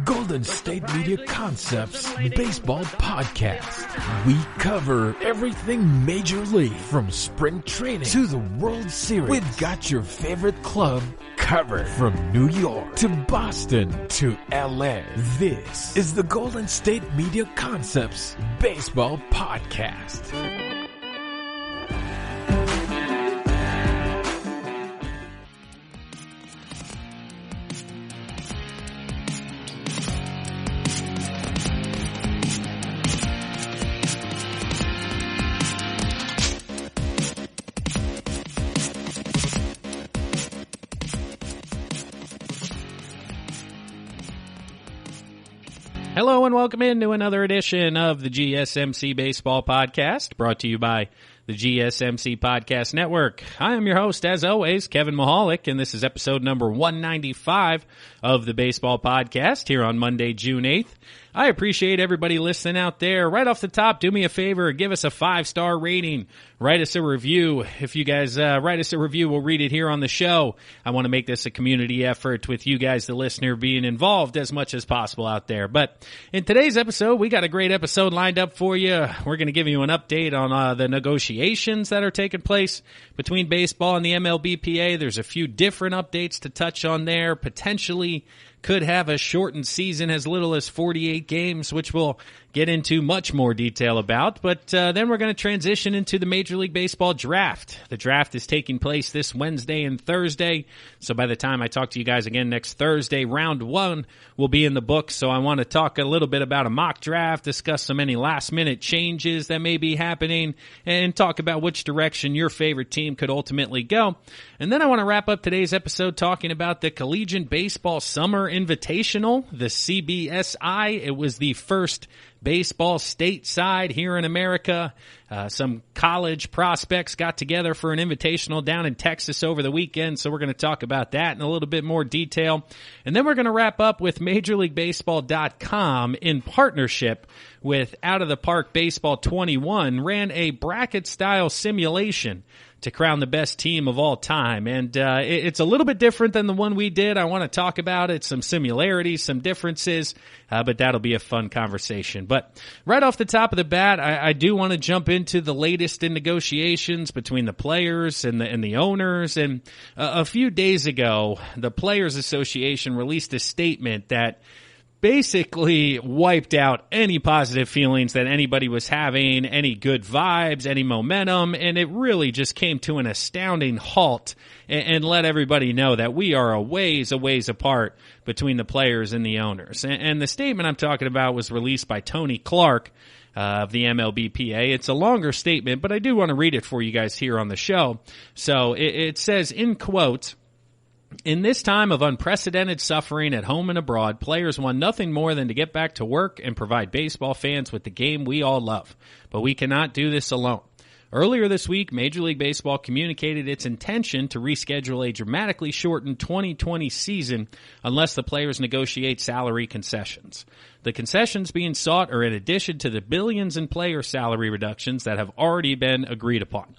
Golden State Media Concepts Baseball Podcast. We cover everything Major League, from spring training to the World Series. We've got your favorite club covered, from New York to Boston to LA. This is the Golden State Media Concepts Baseball Podcast. Hello and welcome into another edition of the GSMC Baseball Podcast, brought to you by the GSMC Podcast Network. I am your host, as always, Kevin Mahalik, and this is episode number 195 of the Baseball Podcast here on Monday, June 8th. I appreciate everybody listening out there. Right off the top, do me a favor, give us a 5-star rating. Write us a review. If you guys write us a review, we'll read it here on the show. I want to make this a community effort with you guys, the listener, being involved as much as possible out there. But in today's episode, we got a great episode lined up for you. We're going to give you an update on the negotiations that are taking place between baseball and the MLB PA. There's a few different updates to touch on there. Potentially could have a shortened season, as little as 48 games, which we'll get into much more detail about. But then we're going to transition into the Major League Baseball Draft. The draft is taking place this Wednesday and Thursday. So by the time I talk to you guys again next Thursday, round one will be in the books. So I want to talk a little bit about a mock draft, discuss some any last-minute changes that may be happening, and talk about which direction your favorite team could ultimately go. And then I want to wrap up today's episode talking about the Collegiate Baseball Summer Invitational, the CBSI. It was the first baseball stateside here in America. Some college prospects got together for an invitational down in Texas over the weekend, so we're going to talk about that in a little bit more detail. And then we're going to wrap up with MajorLeagueBaseball.com in partnership with Out of the Park Baseball 21, ran a bracket-style simulation to crown the best team of all time. And it's a little bit different than the one we did. I want to talk about it, some similarities, some differences, but that'll be a fun conversation. But right off the top of the bat, I do want to jump into the latest in negotiations between the players and the owners. And a few days ago, the Players Association released a statement that basically wiped out any positive feelings that anybody was having, any good vibes, any momentum, and it really just came to an astounding halt and let everybody know that we are a ways apart between the players and the owners. And the statement I'm talking about was released by Tony Clark of the MLB PA. It's a longer statement, but I do want to read it for you guys here on the show. So it says, in quotes, "In this time of unprecedented suffering at home and abroad, players want nothing more than to get back to work and provide baseball fans with the game we all love. But we cannot do this alone. Earlier this week, Major League Baseball communicated its intention to reschedule a dramatically shortened 2020 season unless the players negotiate salary concessions. The concessions being sought are in addition to the billions in player salary reductions that have already been agreed upon.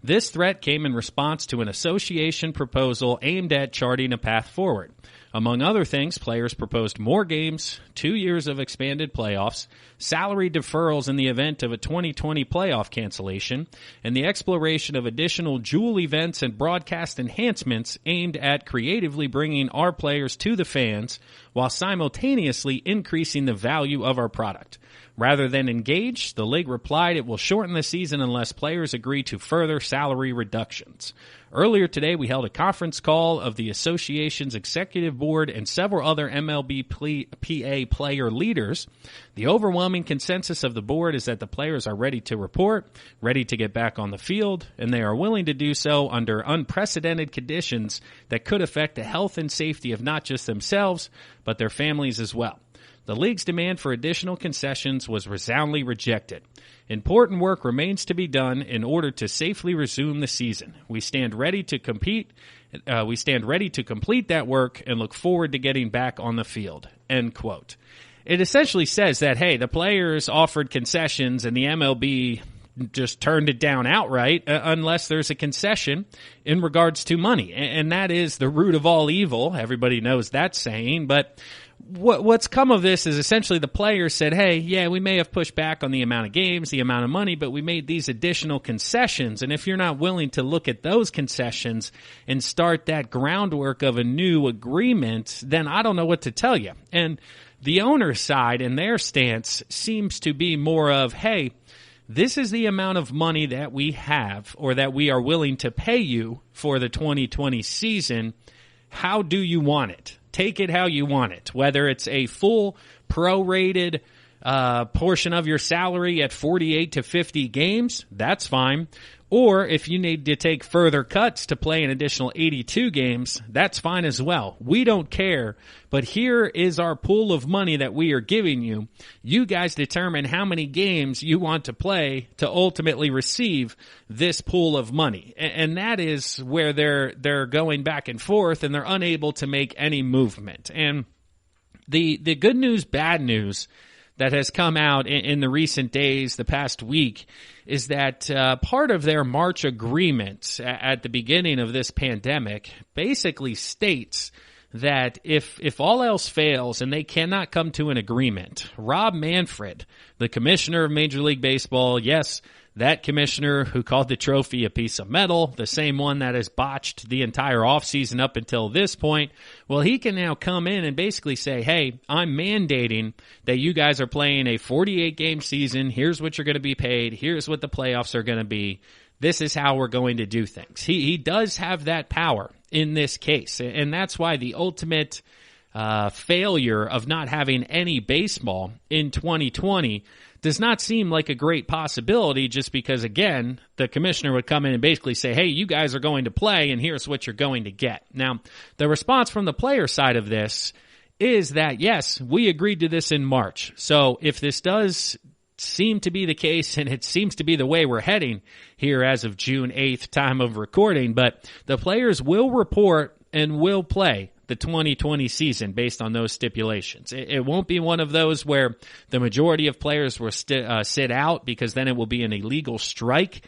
This threat came in response to an association proposal aimed at charting a path forward. Among other things, players proposed more games, 2 years of expanded playoffs, salary deferrals in the event of a 2020 playoff cancellation, and the exploration of additional jewel events and broadcast enhancements aimed at creatively bringing our players to the fans while simultaneously increasing the value of our product. Rather than engage, the league replied it will shorten the season unless players agree to further salary reductions. Earlier today, we held a conference call of the association's executive board and several other MLB PA player leaders. The overwhelming consensus of the board is that the players are ready to report, ready to get back on the field, and they are willing to do so under unprecedented conditions that could affect the health and safety of not just themselves, but their families as well. The league's demand for additional concessions was resoundingly rejected. Important work remains to be done in order to safely resume the season. We stand ready to complete that work and look forward to getting back on the field." End quote. It essentially says that, hey, the players offered concessions and the MLB just turned it down outright unless there's a concession in regards to money. And that is the root of all evil. Everybody knows that saying, but what's come of this is essentially the players said, hey, yeah, we may have pushed back on the amount of games, the amount of money, but we made these additional concessions. And if you're not willing to look at those concessions and start that groundwork of a new agreement, then I don't know what to tell you. And the owner's side and their stance seems to be more of, hey, this is the amount of money that we have or that we are willing to pay you for the 2020 season. How do you want it? Take it how you want it, whether it's a full prorated portion of your salary at 48 to 50 games, that's fine. Or if you need to take further cuts to play an additional 82 games, that's fine as well. We don't care, but here is our pool of money that we are giving you. You guys determine how many games you want to play to ultimately receive this pool of money. And that is where they're going back and forth, and they're unable to make any movement. And the good news, bad news that has come out in the recent days, the past week, is that part of their March agreement at the beginning of this pandemic basically states that if all else fails and they cannot come to an agreement, Rob Manfred, the commissioner of Major League Baseball, yes, that commissioner who called the trophy a piece of metal, the same one that has botched the entire offseason up until this point, well, he can now come in and basically say, hey, I'm mandating that you guys are playing a 48-game season. Here's what you're going to be paid. Here's what the playoffs are going to be. This is how we're going to do things. He does have that power in this case, and that's why the ultimate failure of not having any baseball in 2020 does not seem like a great possibility, just because, again, the commissioner would come in and basically say, hey, you guys are going to play, and here's what you're going to get. Now, the response from the player side of this is that, yes, we agreed to this in March. So if this does seem to be the case, and it seems to be the way we're heading here as of June 8th, time of recording, but the players will report and will play the 2020 season based on those stipulations. It won't be one of those where the majority of players will sit out, because then it will be an illegal strike.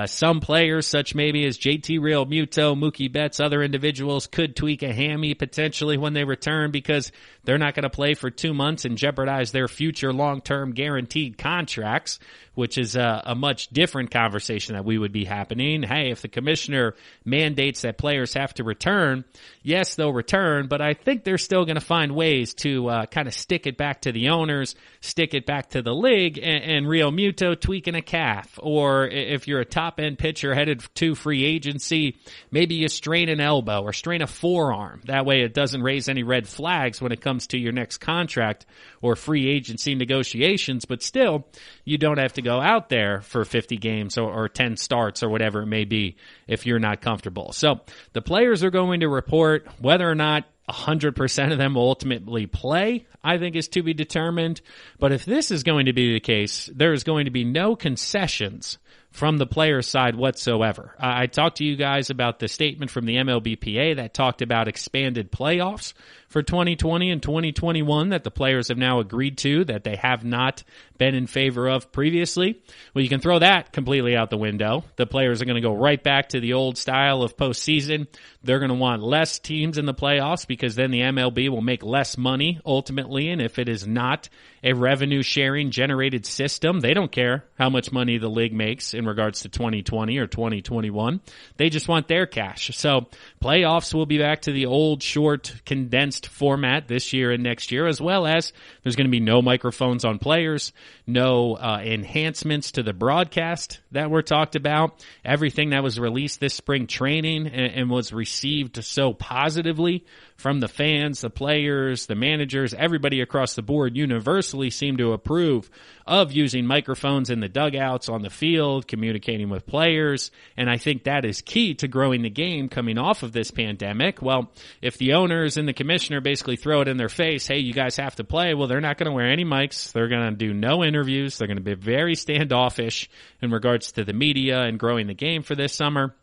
Some players, such maybe as JT Realmuto, Mookie Betts, other individuals, could tweak a hammy potentially when they return, because they're not going to play for 2 months and jeopardize their future long-term guaranteed contracts, which is a much different conversation that we would be happening. Hey, if the commissioner mandates that players have to return, yes, they'll return, but I think they're still going to find ways to kind of stick it back to the owners, stick it back to the league, and Realmuto tweaking a calf, or if you're a top-end pitcher headed to free agency, maybe you strain an elbow or strain a forearm. That way it doesn't raise any red flags when it comes to your next contract or free agency negotiations, but still, you don't have to go out there for 50 games or 10 starts or whatever it may be if you're not comfortable. So the players are going to report. Whether or not 100% of them will ultimately play, I think, is to be determined. But if this is going to be the case, there is going to be no concessions from the players' side whatsoever. I talked to you guys about the statement from the MLBPA that talked about expanded playoffs for 2020 and 2021 that the players have now agreed to, that they have not been in favor of previously. Well, you can throw that completely out the window. The players are going to go right back to the old style of postseason. They're going to want less teams in the playoffs, because then the MLB will make less money ultimately, and if it is not a revenue-sharing generated system, they don't care how much money the league makes in regards to 2020 or 2021. They just want their cash. So playoffs will be back to the old, short, condensed format this year and next year, as well as there's going to be no microphones on players, no enhancements to the broadcast that were talked about. Everything that was released this spring training and was received so positively from the fans, the players, the managers, everybody across the board universally seemed to approve of using microphones in the dugouts, on the field, communicating with players, and I think that is key to growing the game coming off of this pandemic. Well, if the owners and the commissioner basically throw it in their face, hey, you guys have to play, well, they're not going to wear any mics, they're going to do no interviews, they're going to be very standoffish in regards to the media and growing the game for this summer.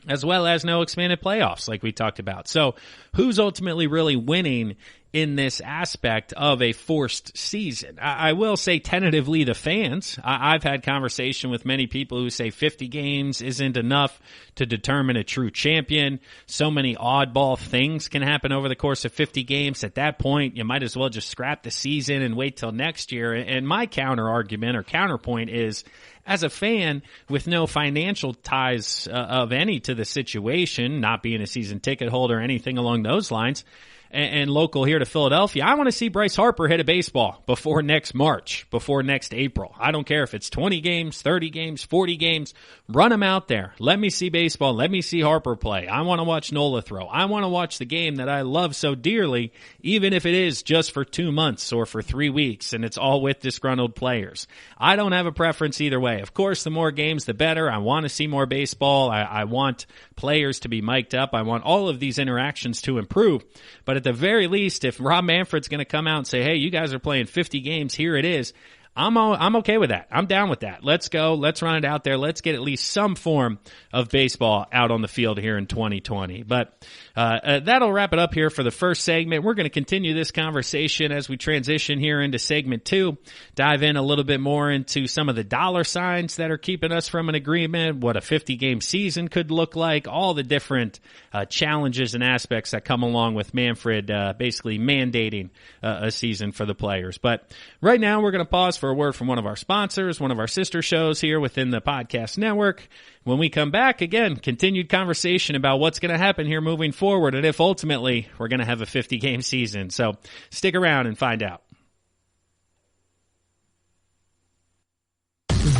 as well as no expanded playoffs like we talked about. So who's ultimately really winning in this aspect of a forced season? I will say tentatively the fans. I've had conversation with many people who say 50 games isn't enough to determine a true champion. So many oddball things can happen over the course of 50 games. At that point, you might as well just scrap the season and wait till next year. And my counter argument or counterpoint is, as a fan with no financial ties of any to the situation, not being a season ticket holder or anything along those lines, and local here to Philadelphia, I want to see Bryce Harper hit a baseball before next March, before next April. I don't care if it's 20 games, 30 games, 40 games. Run him out there. Let me see baseball. Let me see Harper play. I want to watch Nola throw. I want to watch the game that I love so dearly, even if it is just for 2 months or for 3 weeks, and it's all with disgruntled players. I don't have a preference either way. Of course, the more games, the better. I want to see more baseball. I want players to be mic'd up. I want all of these interactions to improve. But at the very least, if Rob Manfred's going to come out and say, hey, you guys are playing 50 games, here it is, I'm okay with that. I'm down with that. Let's go. Let's run it out there. Let's get at least some form of baseball out on the field here in 2020. But that'll wrap it up here for the first segment. We're going to continue this conversation as we transition here into segment 2, dive in a little bit more into some of the dollar signs that are keeping us from an agreement, what a 50-game season could look like, all the different challenges and aspects that come along with Manfred basically mandating a season for the players. But right now, we're going to pause for a word from one of our sponsors, one of our sister shows here within the podcast network. When we come back, again, continued conversation about what's going to happen here moving forward and if ultimately we're going to have a 50-game season. So stick around and find out.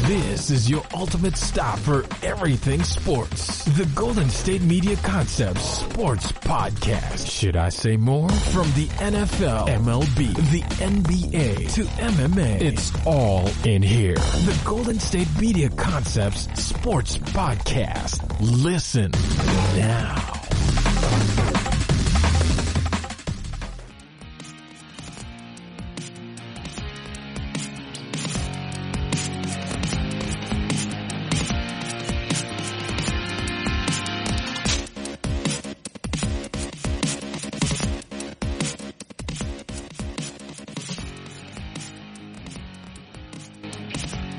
This is your ultimate stop for everything sports. The Golden State Media Concepts Sports Podcast. Should I say more? From the NFL, MLB, the NBA to MMA, it's all in here. The Golden State Media Concepts Sports Podcast. Listen now.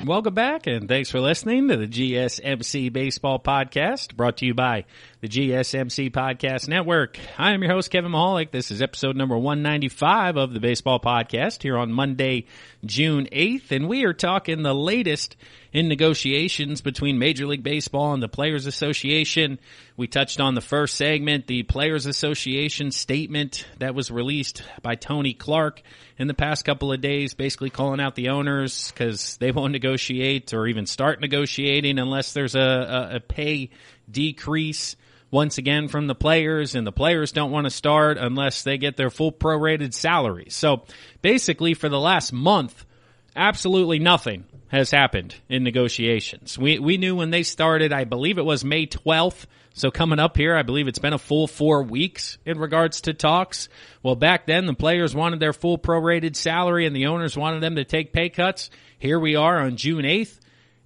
Welcome back, and thanks for listening to the GSMC Baseball Podcast, brought to you by the GSMC Podcast Network. I am your host, Kevin Mahalik. This is episode number 195 of the Baseball Podcast here on Monday, June 8th, and we are talking the latest in negotiations between Major League Baseball and the Players Association. We touched on the first segment, the Players Association statement that was released by Tony Clark in the past couple of days, basically calling out the owners because they won't negotiate or even start negotiating unless there's a pay decrease once again from the players, and the players don't want to start unless they get their full prorated salaries. So basically for the last month, absolutely nothing has happened in negotiations. We knew when they started, I believe it was May 12th. So coming up here, I believe it's been a full 4 weeks in regards to talks. Well, back then, the players wanted their full prorated salary and the owners wanted them to take pay cuts. Here we are on June 8th.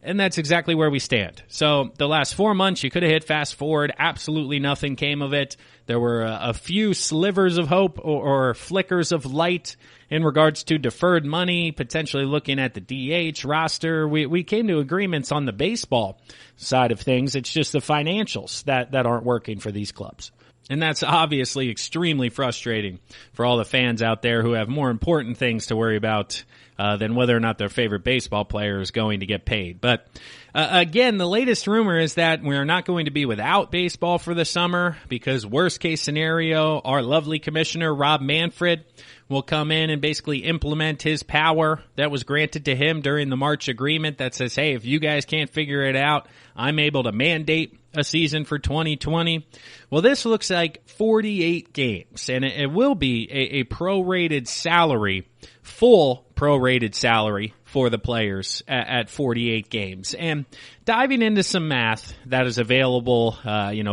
And that's exactly where we stand. So the last 4 months, you could have hit fast forward. Absolutely nothing came of it. There were a few slivers of hope or flickers of light in regards to deferred money, potentially looking at the DH roster. We came to agreements on the baseball side of things. It's just the financials that aren't working for these clubs. And that's obviously extremely frustrating for all the fans out there who have more important things to worry about than whether or not their favorite baseball player is going to get paid. But again, the latest rumor is that we are not going to be without baseball for the summer because worst case scenario, our lovely Commissioner Rob Manfred will come in and basically implement his power that was granted to him during the March agreement that says, hey, if you guys can't figure it out, I'm able to mandate a season for 2020. Well, this looks like 48 games, and it will be a prorated salary, full prorated salary for the players at 48 games. And diving into some math that is available,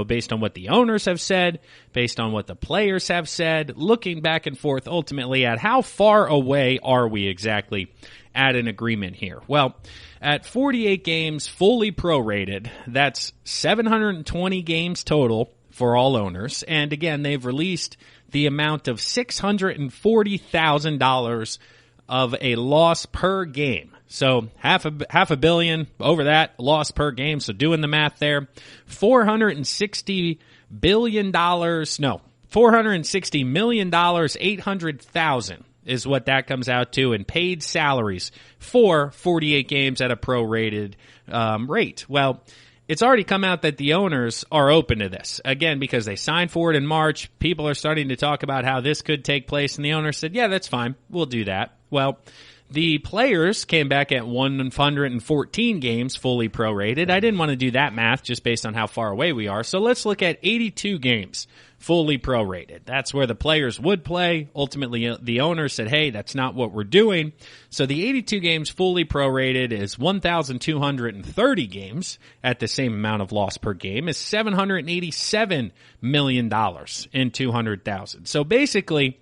based on what the owners have said, based on what the players have said, looking back and forth ultimately at how far away are we exactly at an agreement here. Well, At 48 games fully prorated, that's 720 games total for all owners. And again, they've released the amount of $640,000 of a loss per game. So half a billion over that loss per game. So doing the math there, $460 million, 800,000 is what that comes out to in paid salaries for 48 games at a prorated rate. Well, it's already come out that the owners are open to this. Again, because they signed for it in March, people are starting to talk about how this could take place, and the owners said, yeah, that's fine. We'll do that. Well, the players came back at 114 games fully prorated. I didn't want to do that math just based on how far away we are. So let's look at 82 games fully prorated. That's where the players would play. Ultimately, the owner said, hey, that's not what we're doing. So the 82 games fully prorated is 1,230 games at the same amount of loss per game is $787 million in 200,000. So basically,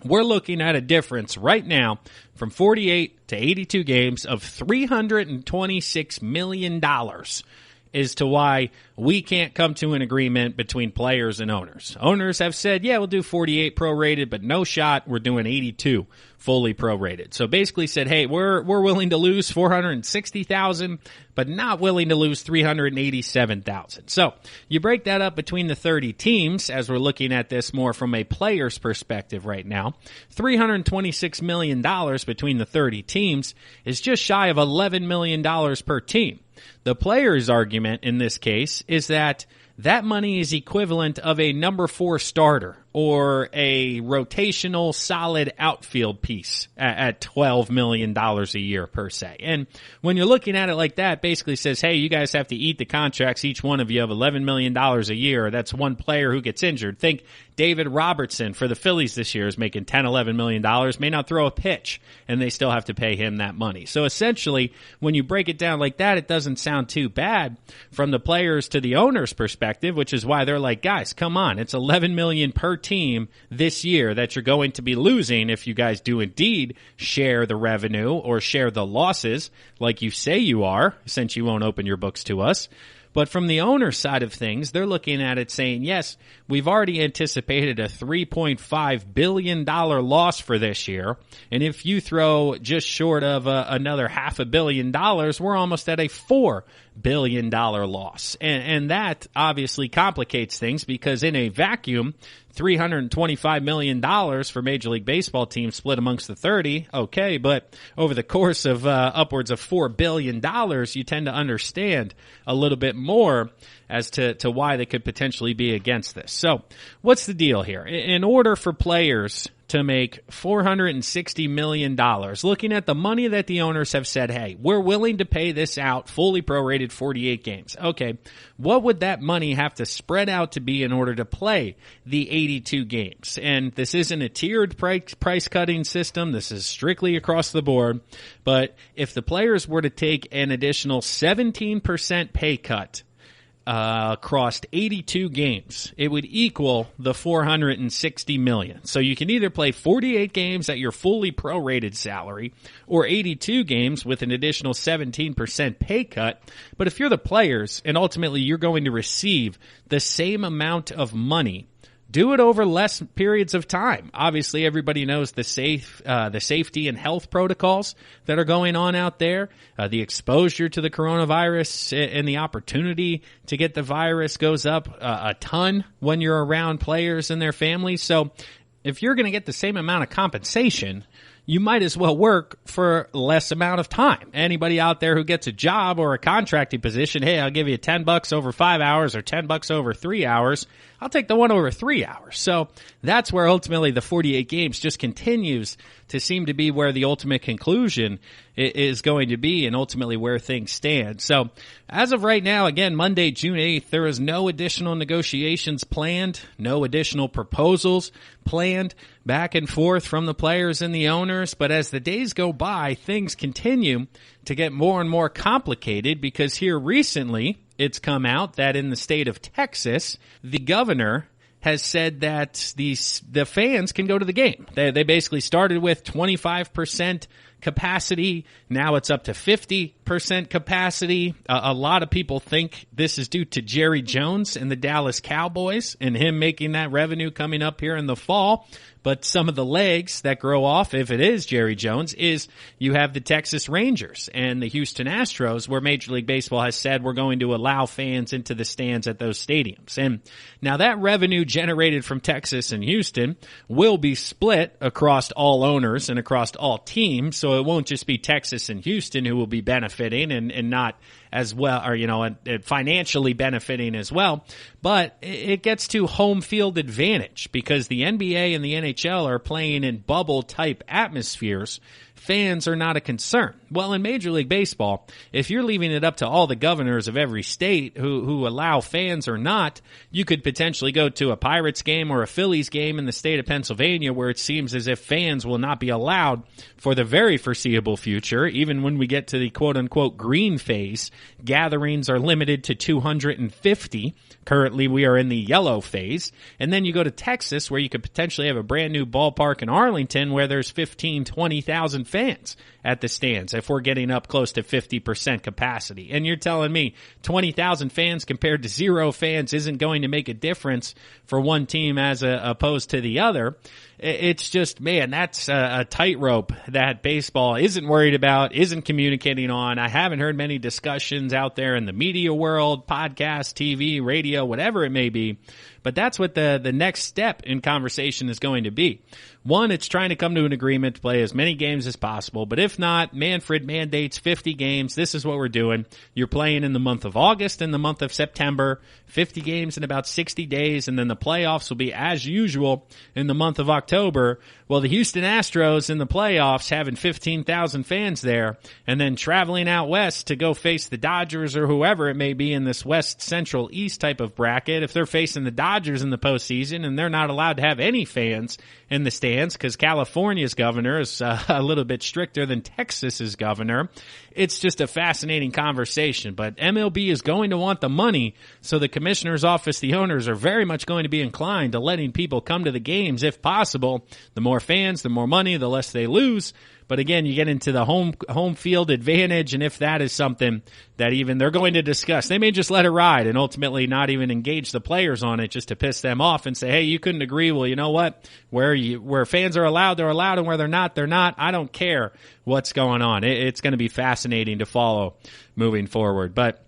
we're looking at a difference right now from 48 to 82 games of $326 million as to why we can't come to an agreement between players and owners. Owners have said, yeah, we'll do 48 prorated, but no shot, we're doing 82 fully prorated. So basically said, hey, we're willing to lose 460,000, but not willing to lose 387,000. So you break that up between the 30 teams, as we're looking at this more from a player's perspective right now. $326 million between the 30 teams is just shy of $11 million per team. The player's argument in this case is that that money is equivalent of a number 4 starter or a rotational solid outfield piece at $12 million a year per se. And when you're looking at it like that, basically says, hey, you guys have to eat the contracts, each one of you, of $11 million a year. That's one player who gets injured. Think David Robertson for the Phillies this year is making $10, $11 million, may not throw a pitch, and they still have to pay him that money. So essentially, when you break it down like that, it doesn't sound too bad from the players to the owner's perspective, which is why they're like, guys, come on, it's $11 million per team this year that you're going to be losing if you guys do indeed share the revenue or share the losses like you say you are, since you won't open your books to us. But from the owner's side of things, they're looking at it saying, yes, we've already anticipated a $3.5 billion loss for this year. And if you throw just short of another $500 million, we're almost at a $4 billion loss. And that obviously complicates things because in a vacuum, $325 million for Major League Baseball teams split amongst the 30, okay, but over the course of upwards of $4 billion, you tend to understand a little bit more as to why they could potentially be against this. So what's the deal here? In order for players to make $460 million, looking at the money that the owners have said, hey, we're willing to pay this out, fully prorated 48 games. Okay, what would that money have to spread out to be in order to play the 82 games? And this isn't a tiered price cutting system. This is strictly across the board. But if the players were to take an additional 17% pay cut across 82 games, it would equal the $460 million. So you can either play 48 games at your fully prorated salary or 82 games with an additional 17% pay cut. But if you're the players and ultimately you're going to receive the same amount of money, do it over less periods of time. Obviously, everybody knows the safety and health protocols that are going on out there. The exposure to the coronavirus and the opportunity to get the virus goes up a ton when you're around players and their families. So if you're going to get the same amount of compensation, you might as well work for less amount of time. Anybody out there who gets a job or a contracting position, hey, I'll give you $10 over 5 hours or $10 over 3 hours. I'll take the one over 3 hours. So that's where ultimately the 48 games just continues to seem to be where the ultimate conclusion is going to be and ultimately where things stand. So as of right now, again, Monday, June 8th, there is no additional negotiations planned, no additional proposals planned back and forth from the players and the owners. But as the days go by, things continue to get more and more complicated because here recently it's come out that in the state of Texas, the governor has said that the fans can go to the game. They basically started with 25% capacity. Now it's up to 50% capacity. A lot of people think this is due to Jerry Jones and the Dallas Cowboys and him making that revenue coming up here in the fall. But some of the legs that grow off, if it is Jerry Jones, is you have the Texas Rangers and the Houston Astros, where Major League Baseball has said we're going to allow fans into the stands at those stadiums. And now that revenue generated from Texas and Houston will be split across all owners and across all teams, so it won't just be Texas and Houston who will be benefiting and not as well, or, financially benefiting as well. But it gets to home field advantage because the NBA and the NHL are playing in bubble type atmospheres. Fans are not a concern. Well, in Major League Baseball, if you're leaving it up to all the governors of every state who allow fans or not, you could potentially go to a Pirates game or a Phillies game in the state of Pennsylvania where it seems as if fans will not be allowed for the very foreseeable future. Even when we get to the quote-unquote green phase, gatherings are limited to 250. Currently, we are in the yellow phase. And then you go to Texas where you could potentially have a brand new ballpark in Arlington where there's 15, 20,000 fans at the stands if we're getting up close to 50% capacity. And you're telling me 20,000 fans compared to 0 fans isn't going to make a difference for one team as opposed to the other. It's just, man, that's a tightrope that baseball isn't worried about, isn't communicating on. I haven't heard many discussions out there in the media world, podcast, TV, radio, whatever it may be. But that's what the next step in conversation is going to be. One, it's trying to come to an agreement to play as many games as possible. But if not, Manfred mandates 50 games. This is what we're doing. You're playing in the month of August and the month of September, 50 games in about 60 days, and then the playoffs will be as usual in the month of October. Well, the Houston Astros in the playoffs having 15,000 fans there and then traveling out west to go face the Dodgers or whoever it may be in this West Central East type of bracket. If they're facing the Dodgers in the postseason and they're not allowed to have any fans in the stands because California's governor is a little bit stricter than Texas's governor, it's just a fascinating conversation. But MLB is going to want the money, so the commissioner's office, the owners, are very much going to be inclined to letting people come to the games if possible. The more fans, the more money, the less they lose. But again, you get into the home field advantage, and if that is something that even they're going to discuss, they may just let it ride and ultimately not even engage the players on it just to piss them off and say, hey, you couldn't agree. Well, you know what? Where fans are allowed, they're allowed, and where they're not, they're not. I don't care what's going on. It's going to be fascinating to follow moving forward. But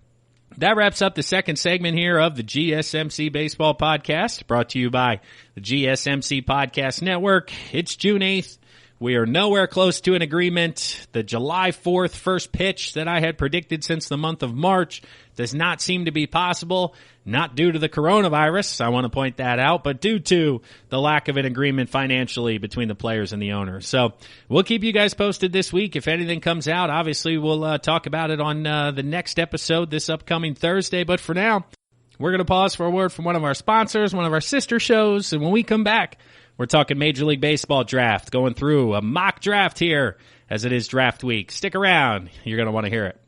that wraps up the second segment here of the GSMC Baseball Podcast, brought to you by the GSMC Podcast Network. It's June 8th. We are nowhere close to an agreement. The July 4th first pitch that I had predicted since the month of March does not seem to be possible, not due to the coronavirus, I want to point that out, but due to the lack of an agreement financially between the players and the owners. So we'll keep you guys posted this week. If anything comes out, obviously we'll talk about it on the next episode this upcoming Thursday. But for now, we're going to pause for a word from one of our sponsors, one of our sister shows, and when we come back, we're talking Major League Baseball draft, going through a mock draft here as it is draft week. Stick around. You're going to want to hear it.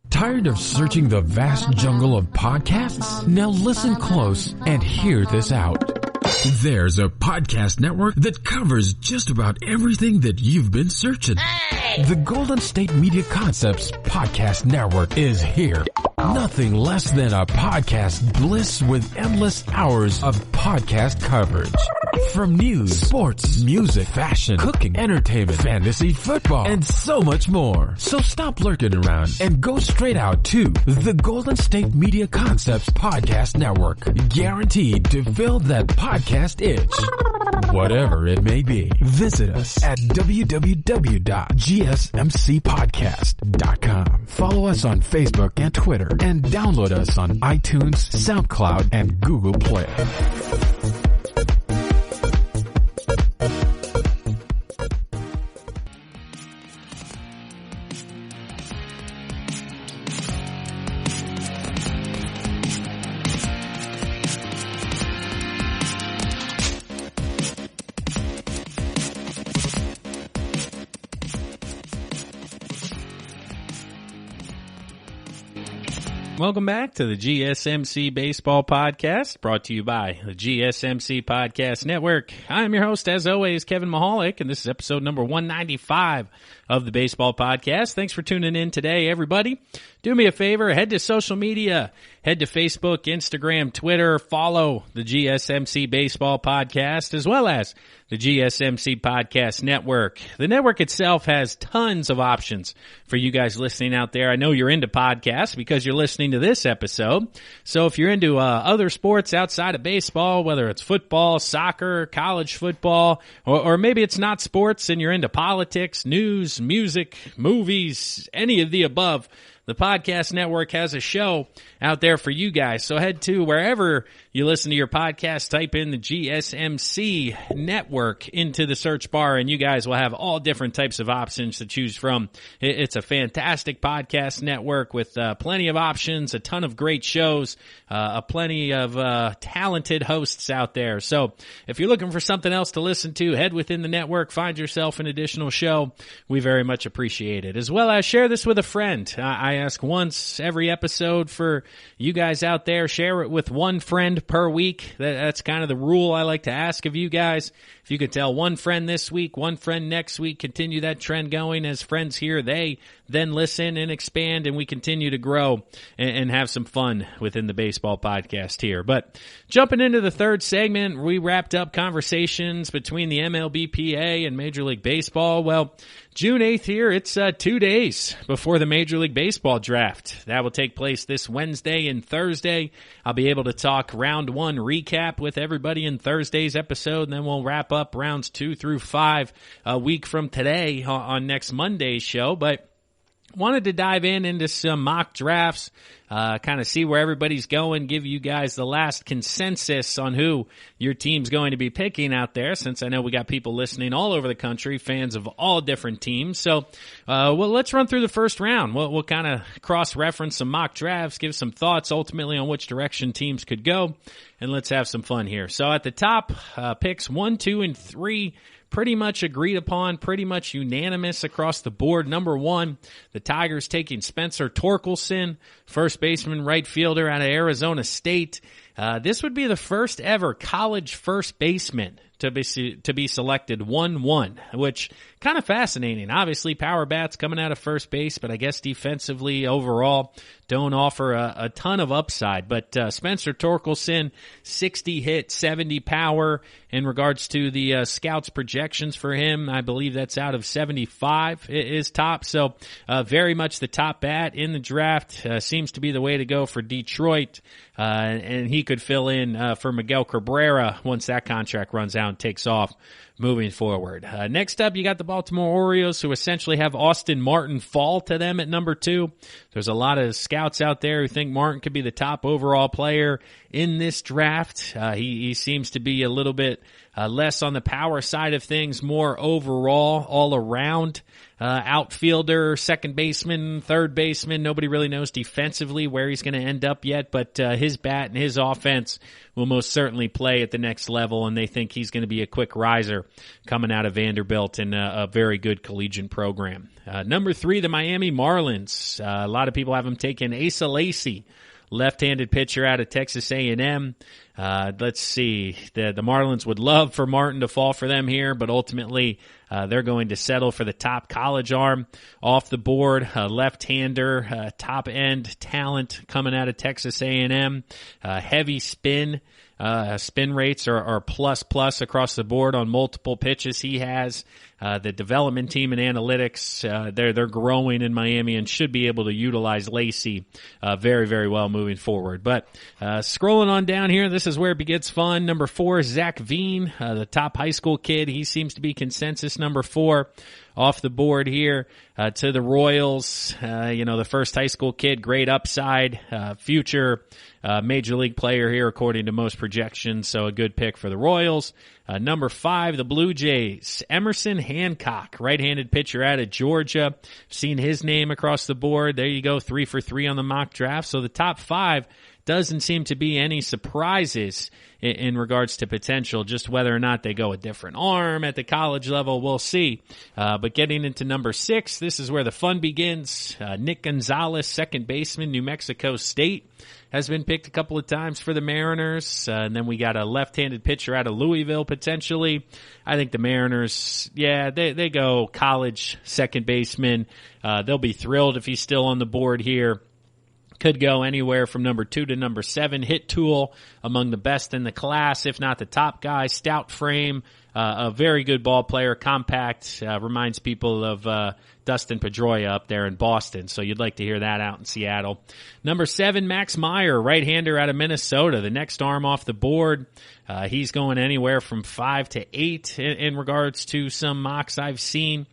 Tired of searching the vast jungle of podcasts? Now listen close and hear this out. There's a podcast network that covers just about everything that you've been searching. Hey! The Golden State Media Concepts Podcast Network is here. Nothing less than a podcast bliss with endless hours of podcast coverage. From news, sports, music, fashion, cooking, entertainment, fantasy, football, and so much more. So stop lurking around and go straight out to the Golden State Media Concepts Podcast Network. Guaranteed to fill that podcast itch. Whatever it may be. Visit us at www.gsmcpodcast.com. Follow us on Facebook and Twitter, and download us on iTunes, SoundCloud, and Google Play. Welcome back to the GSMC Baseball Podcast, brought to you by the GSMC Podcast Network. I am your host, as always, Kevin Mahalik, and this is episode number 195 of the Baseball Podcast. Thanks for tuning in today, everybody. Do me a favor, head to social media, head to Facebook, Instagram, Twitter, follow the GSMC Baseball Podcast, as well as the GSMC Podcast Network. The network itself has tons of options for you guys listening out there. I know you're into podcasts because you're listening to this episode. So if you're into other sports outside of baseball, whether it's football, soccer, college football, or maybe it's not sports and you're into politics, news, music, movies, any of the above, the Podcast Network has a show out there for you guys. So head to wherever you listen to your podcast, type in the GSMC Network into the search bar, and you guys will have all different types of options to choose from. It's a fantastic podcast network with plenty of options, a ton of great shows, plenty of talented hosts out there. So if you're looking for something else to listen to, head within the network, find yourself an additional show. We very much appreciate it. As well as share this with a friend. I ask once every episode for you guys out there, share it with one friend per week. That's kind of the rule I like to ask of you guys. If you could tell one friend this week, one friend next week, continue that trend going. As friends here, they then listen and expand, and we continue to grow and have some fun within the baseball podcast here. But jumping into the third segment, we wrapped up conversations between the MLBPA and Major League Baseball. Well, June 8th here, it's 2 days before the Major League Baseball draft. That will take place this Wednesday and Thursday. I'll be able to talk round one recap with everybody in Thursday's episode, and then we'll wrap up rounds 2 through 5 a week from today on next Monday's show. But wanted to dive into some mock drafts, kind of see where everybody's going, give you guys the last consensus on who your team's going to be picking out there, since I know we got people listening all over the country, fans of all different teams. So, let's run through the first round. We'll kind of cross-reference some mock drafts, give some thoughts ultimately on which direction teams could go, and let's have some fun here. So at the top, picks 1, 2, and 3, pretty much agreed upon, pretty much unanimous across the board. Number 1, the Tigers taking Spencer Torkelson, first baseman, right fielder out of Arizona State. This would be the first ever college first baseman to be selected 1-1, which kind of fascinating. Obviously, power bats coming out of first base, but I guess defensively overall don't offer a ton of upside. But Spencer Torkelson, 60 hit, 70 power. In regards to the scouts' projections for him, I believe that's out of 75 is top. So very much the top bat in the draft. Seems to be the way to go for Detroit. And he could fill in for Miguel Cabrera once that contract runs out and takes off moving forward. Next up, you got the Baltimore Orioles, who essentially have Austin Martin fall to them at number 2. There's a lot of scouts out there who think Martin could be the top overall player in this draft. He seems to be a little bit less on the power side of things, more overall, all around. Outfielder, second baseman, third baseman. Nobody really knows defensively where he's going to end up yet, but his bat and his offense will most certainly play at the next level, and they think he's going to be a quick riser coming out of Vanderbilt in a very good collegiate program. Number 3, the Miami Marlins. A lot of people have him taking Asa Lacy, left-handed pitcher out of Texas A&M. Let's see. The Marlins would love for Martin to fall for them here, but ultimately they're going to settle for the top college arm off the board, left-hander, top-end talent coming out of Texas A&M, heavy spin. Spin rates are plus across the board on multiple pitches he has. The development team and analytics, they're growing in Miami and should be able to utilize Lacy very, very well moving forward. But scrolling on down here, this is where it gets fun. Number 4, Zach Veen, the top high school kid. He seems to be consensus number 4 off the board here to the Royals. The first high school kid, great upside, future major league player here according to most projections, so a good pick for the Royals. Number 5, the Blue Jays, Emerson Hancock, right-handed pitcher out of Georgia. Seen his name across the board. There you go, 3 for 3 on the mock draft. So the top 5 doesn't seem to be any surprises in regards to potential. Just whether or not they go a different arm at the college level, we'll see. But getting into number 6, this is where the fun begins. Nick Gonzalez, second baseman, New Mexico State, has been picked a couple of times for the Mariners. And then we got a left-handed pitcher out of Louisville, potentially. I think the Mariners, they go college second baseman. They'll be thrilled if he's still on the board here. Could go anywhere from number 2 to number 7. Hit tool, among the best in the class, if not the top guy. Stout frame, a very good ball player, compact, reminds people of Dustin Pedroia up there in Boston, so you'd like to hear that out in Seattle. Number 7, Max Meyer, right-hander out of Minnesota, the next arm off the board. He's going anywhere from 5 to 8 in regards to some mocks I've seen.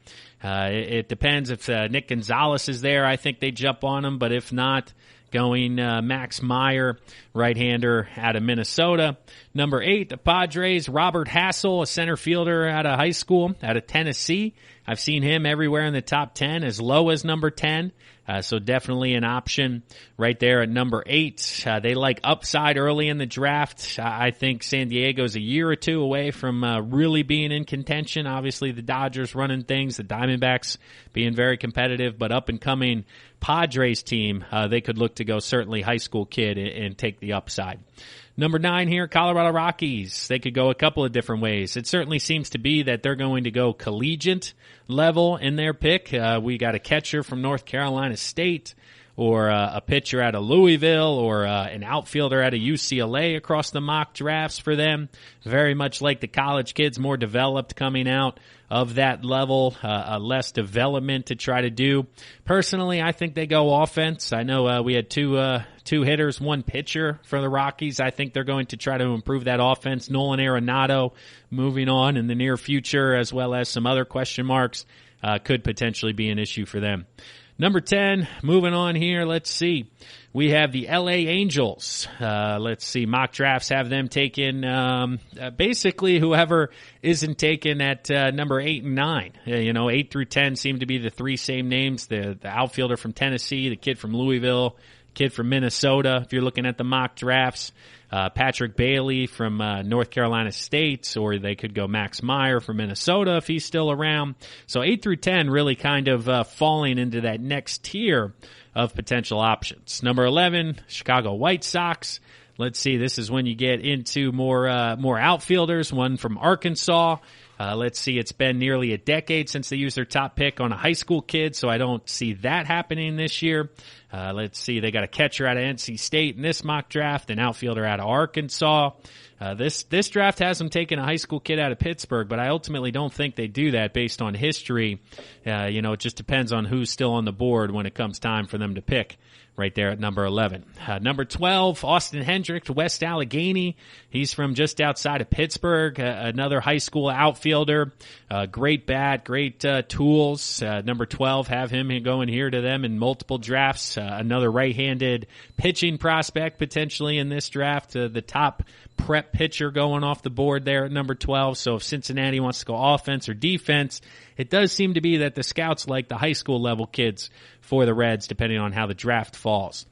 It depends if Nick Gonzalez is there. I think they jump on him, but if not, going Max Meyer, right-hander out of Minnesota. Number 8, the Padres, Robert Hassel, a center fielder out of high school, out of Tennessee. I've seen him everywhere in the top 10, as low as number 10. So definitely an option right there at number 8. They like upside early in the draft. I think San Diego's a year or two away from really being in contention. Obviously, the Dodgers running things, the Diamondbacks being very competitive, but up-and-coming Padres team, they could look to go certainly high school kid and take the upside. Number 9 here, Colorado Rockies. They could go a couple of different ways. It certainly seems to be that they're going to go collegiate level in their pick. We got a catcher from North Carolina State, or a pitcher out of Louisville, or an outfielder out of UCLA across the mock drafts for them. Very much like the college kids, more developed coming out of that level, less development to try to do. Personally, I think they go offense. I know we had two hitters, one pitcher for the Rockies. I think they're going to try to improve that offense. Nolan Arenado moving on in the near future, as well as some other question marks, could potentially be an issue for them. Number 10, moving on here, let's see. We have the LA Angels. Let's see, mock drafts have them taken, basically whoever isn't taken at number 8 and 9. 8 through 10 seem to be the 3 same names. The outfielder from Tennessee, the kid from Louisville, kid from Minnesota, if you're looking at the mock drafts. Patrick Bailey from North Carolina State, or they could go Max Meyer from Minnesota if he's still around. So 8 through 10 really kind of falling into that next tier of potential options. Number 11, Chicago White Sox. Let's see, this is when you get into more outfielders, one from Arkansas. Let's see, it's been nearly a decade since they used their top pick on a high school kid, so I don't see that happening this year. Let's see, they got a catcher out of NC State in this mock draft, an outfielder out of Arkansas. This draft has them taking a high school kid out of Pittsburgh, but I ultimately don't think they do that based on history. It just depends on who's still on the board when it comes time for them to pick. Right there at number 11. Number 12, Austin Hendricks, West Allegheny. He's from just outside of Pittsburgh, another high school outfielder. Great bat, great tools. Number 12, have him going here to them in multiple drafts. Another right-handed pitching prospect potentially in this draft. The top prep pitcher going off the board there at number 12. So if Cincinnati wants to go offense or defense, it does seem to be that the scouts like the high school level kids for the Reds, depending on how the draft falls.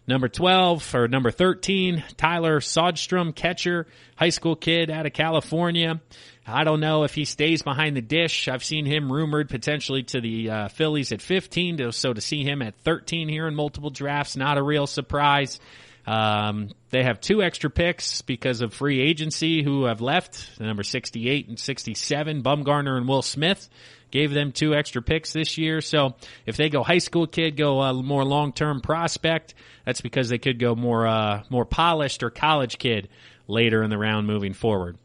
Number 13, Tyler Sodstrom, catcher, high school kid out of California. I don't know if he stays behind the dish. I've seen him rumored potentially to the Phillies at 15, so to see him at 13 here in multiple drafts, not a real surprise. They have 2 extra picks because of free agency who have left, number 68 and 67, Bumgarner and Will Smith. Gave them 2 extra picks this year. So if they go high school kid, go a more long-term prospect, that's because they could go more polished or college kid later in the round moving forward.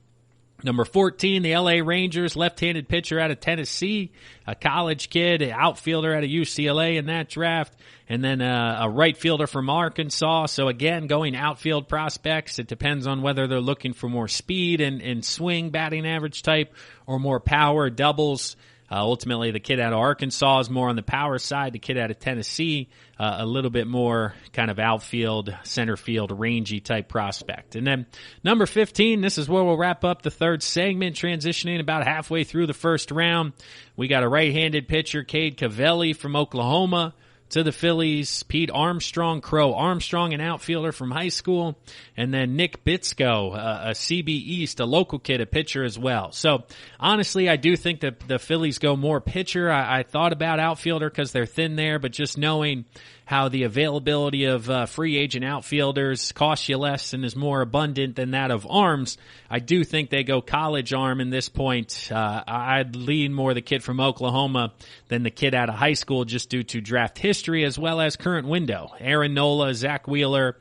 Number 14, the LA Rangers, left-handed pitcher out of Tennessee, a college kid, an outfielder out of UCLA in that draft, and then a right fielder from Arkansas. So again, going outfield prospects, it depends on whether they're looking for more speed and swing batting average type or more power, doubles. Ultimately, the kid out of Arkansas is more on the power side. The kid out of Tennessee, a little bit more kind of outfield, center field, rangy type prospect. And then number 15, this is where we'll wrap up the third segment, transitioning about halfway through the first round. We got a right-handed pitcher, Cade Cavelli from Oklahoma. to the Phillies, Pete Armstrong, Crow Armstrong, an outfielder from high school, and then Nick Bitsko, a CB East, a local kid, a pitcher as well. So honestly, I do think that the Phillies go more pitcher. I thought about outfielder because they're thin there, but just knowing how the availability of free agent outfielders costs you less and is more abundant than that of arms, I do think they go college arm in this point. I'd lean more the kid from Oklahoma than the kid out of high school just due to draft history as well as current window. Aaron Nola, Zach Wheeler,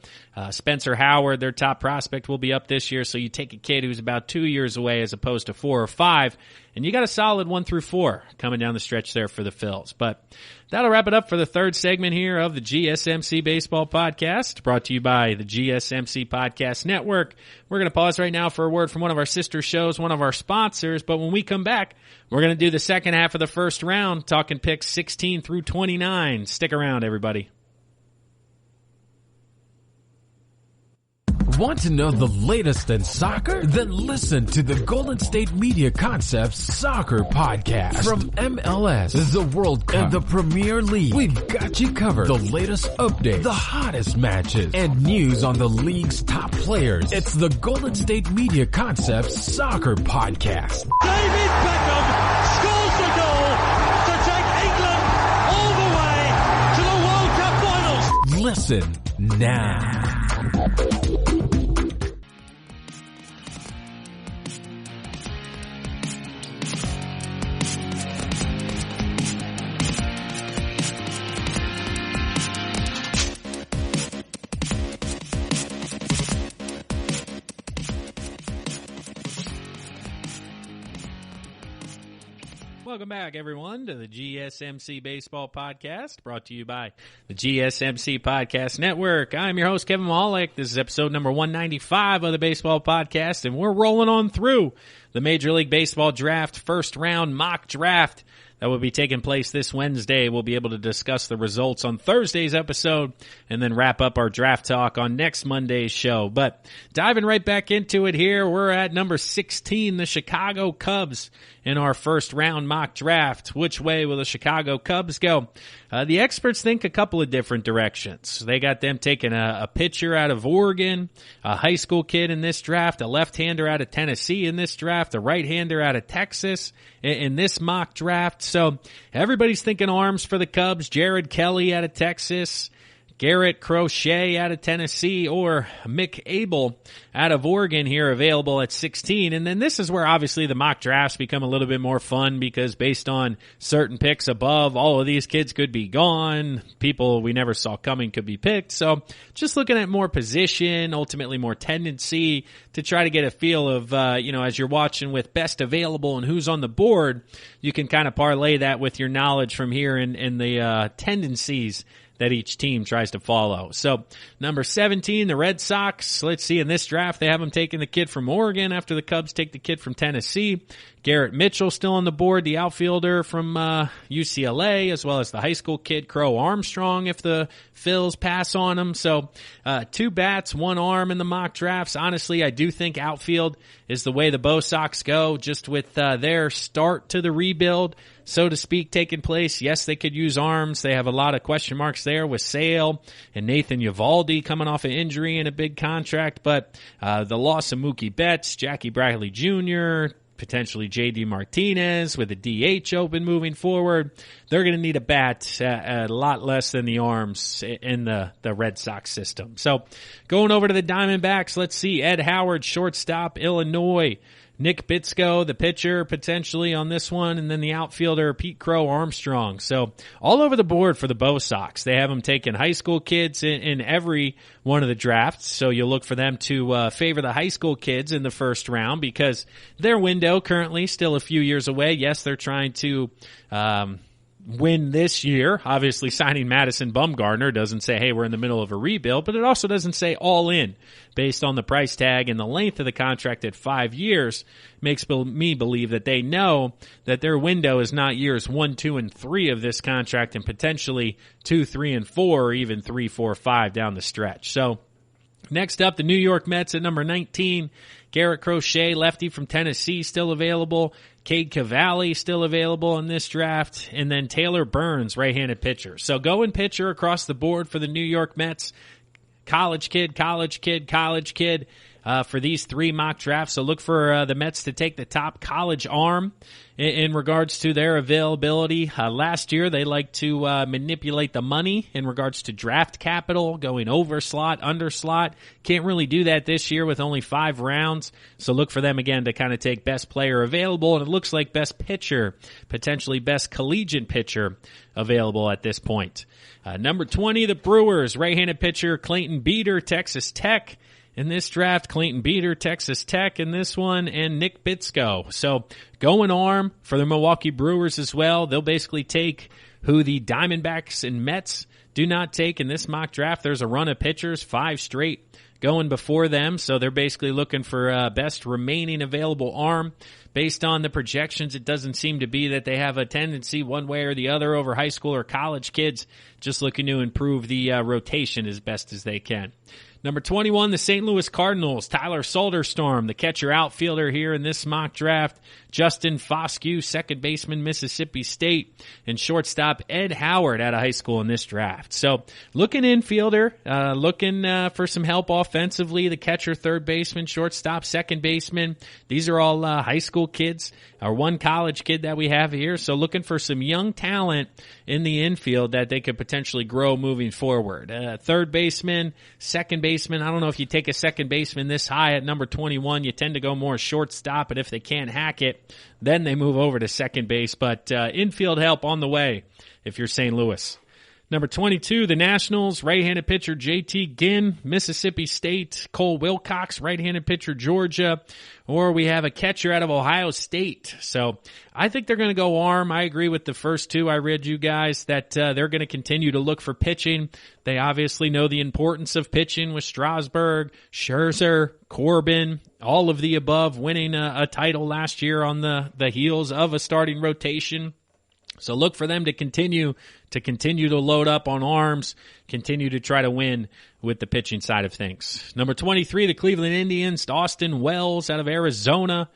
Spencer Howard, their top prospect, will be up this year, so you take a kid who's about 2 years away as opposed to 4 or 5, and you got a solid 1 through 4 coming down the stretch there for the Phils. But that'll wrap it up for the third segment here of the GSMC Baseball Podcast, brought to you by the GSMC Podcast Network. We're going to pause right now for a word from one of our sister shows, one of our sponsors, but when we come back, we're going to do the second half of the first round, talking picks 16 through 29. Stick around, everybody. Want to know the latest in soccer? Then listen to the Golden State Media Concepts Soccer Podcast. From MLS, the World Cup, and the Premier League, we've got you covered. The latest updates, the hottest matches, and news on the league's top players. It's the Golden State Media Concepts Soccer Podcast. David Beckham scores the goal to take England all the way to the World Cup finals. Listen now. Welcome back, everyone, to the GSMC Baseball Podcast, brought to you by the GSMC Podcast Network. I'm your host, Kevin Mahalik. This is episode number 195 of the Baseball Podcast, and we're rolling on through the Major League Baseball Draft first round mock draft that will be taking place this Wednesday. We'll be able to discuss the results on Thursday's episode and then wrap up our draft talk on next Monday's show. But diving right back into it here, we're at number 16, the Chicago Cubs in our first round mock draft. Which way will the Chicago Cubs go? The experts think a couple of different directions. They got them taking a pitcher out of Oregon, a high school kid in this draft, a left-hander out of Tennessee in this draft, a right-hander out of Texas in this mock draft. So everybody's thinking arms for the Cubs. Jared Kelly out of Texas, Garrett Crochet out of Tennessee, or Mick Abel out of Oregon here available at 16. And then this is where obviously the mock drafts become a little bit more fun because based on certain picks above, all of these kids could be gone. People we never saw coming could be picked. So just looking at more position, ultimately more tendency to try to get a feel of, as you're watching with best available and who's on the board, you can kind of parlay that with your knowledge from here in the tendencies that each team tries to follow. So number 17, the Red Sox. Let's see, in this draft, they have them taking the kid from Oregon after the Cubs take the kid from Tennessee. Garrett Mitchell still on the board, the outfielder from UCLA, as well as the high school kid Crow Armstrong if the Phils pass on him. So 2 bats, 1 arm in the mock drafts. Honestly, I do think outfield is the way the Bo Sox go, just with their start to the rebuild, so to speak, taking place. Yes, they could use arms. They have a lot of question marks there with Sale and Nathan Eovaldi coming off an injury and a big contract, but the loss of Mookie Betts, Jackie Bradley Jr., potentially J.D. Martinez with a DH open moving forward. They're going to need a bat a lot less than the arms in the Red Sox system. So going over to the Diamondbacks, let's see. Ed Howard, shortstop, Illinois. Nick Bitsko, the pitcher, potentially on this one, and then the outfielder, Pete Crow Armstrong. So all over the board for the Bo Sox. They have them taking high school kids in every one of the drafts, so you'll look for them to favor the high school kids in the first round because their window currently still a few years away. Yes, they're trying to win this year. Obviously, signing Madison Bumgarner doesn't say, hey, we're in the middle of a rebuild, but it also doesn't say all in based on the price tag and the length of the contract at 5 years. Makes me believe that they know that their window is not years 1, 2, and 3 of this contract and potentially 2, 3, and 4, or even 3, 4, 5 down the stretch. So Next up, the New York Mets at number 19. Garrett Crochet, lefty from Tennessee, still available. Cade Cavalli, still available in this draft. And then Taylor Burns, right-handed pitcher. So going pitcher across the board for the New York Mets. College kid for these 3 mock drafts. So look for the Mets to take the top college arm in regards to their availability. Last year, they liked to manipulate the money in regards to draft capital, going over slot, under slot. Can't really do that this year with only 5 rounds. So look for them again to kind of take best player available. And it looks like best pitcher, potentially best collegiate pitcher available at this point. Number 20, the Brewers, right-handed pitcher Clayton Beeter, Texas Tech. In this draft, Clayton Beeter, Texas Tech in this one, and Nick Bitsko. So going arm for the Milwaukee Brewers as well. They'll basically take who the Diamondbacks and Mets do not take in this mock draft. There's a run of pitchers, 5 straight going before them. So they're basically looking for best remaining available arm. Based on the projections, it doesn't seem to be that they have a tendency one way or the other over high school or college kids, just looking to improve the rotation as best as they can. Number 21, the St. Louis Cardinals, Tyler Soderstrom, the catcher outfielder here in this mock draft. Justin Foscue, second baseman, Mississippi State, and shortstop Ed Howard out of high school in this draft. So looking infielder, looking for some help offensively, the catcher, third baseman, shortstop, second baseman. These are all high school kids, or one college kid that we have here. So looking for some young talent in the infield that they could potentially grow moving forward. Third baseman, second baseman. I don't know if you take a second baseman this high at number 21. You tend to go more shortstop, but if they can't hack it, then they move over to second base. But infield help on the way if you're St. Louis. Number 22, the Nationals, right-handed pitcher J.T. Ginn, Mississippi State. Cole Wilcox, right-handed pitcher Georgia. Or we have a catcher out of Ohio State. So I think they're going to go arm. I agree with the first 2 I read you guys that they're going to continue to look for pitching. They obviously know the importance of pitching with Strasburg, Scherzer, Corbin, all of the above, winning a title last year on the heels of a starting rotation. So look for them to continue to load up on arms, continue to try to win with the pitching side of things. Number 23, the Cleveland Indians, Austin Wells out of Arizona.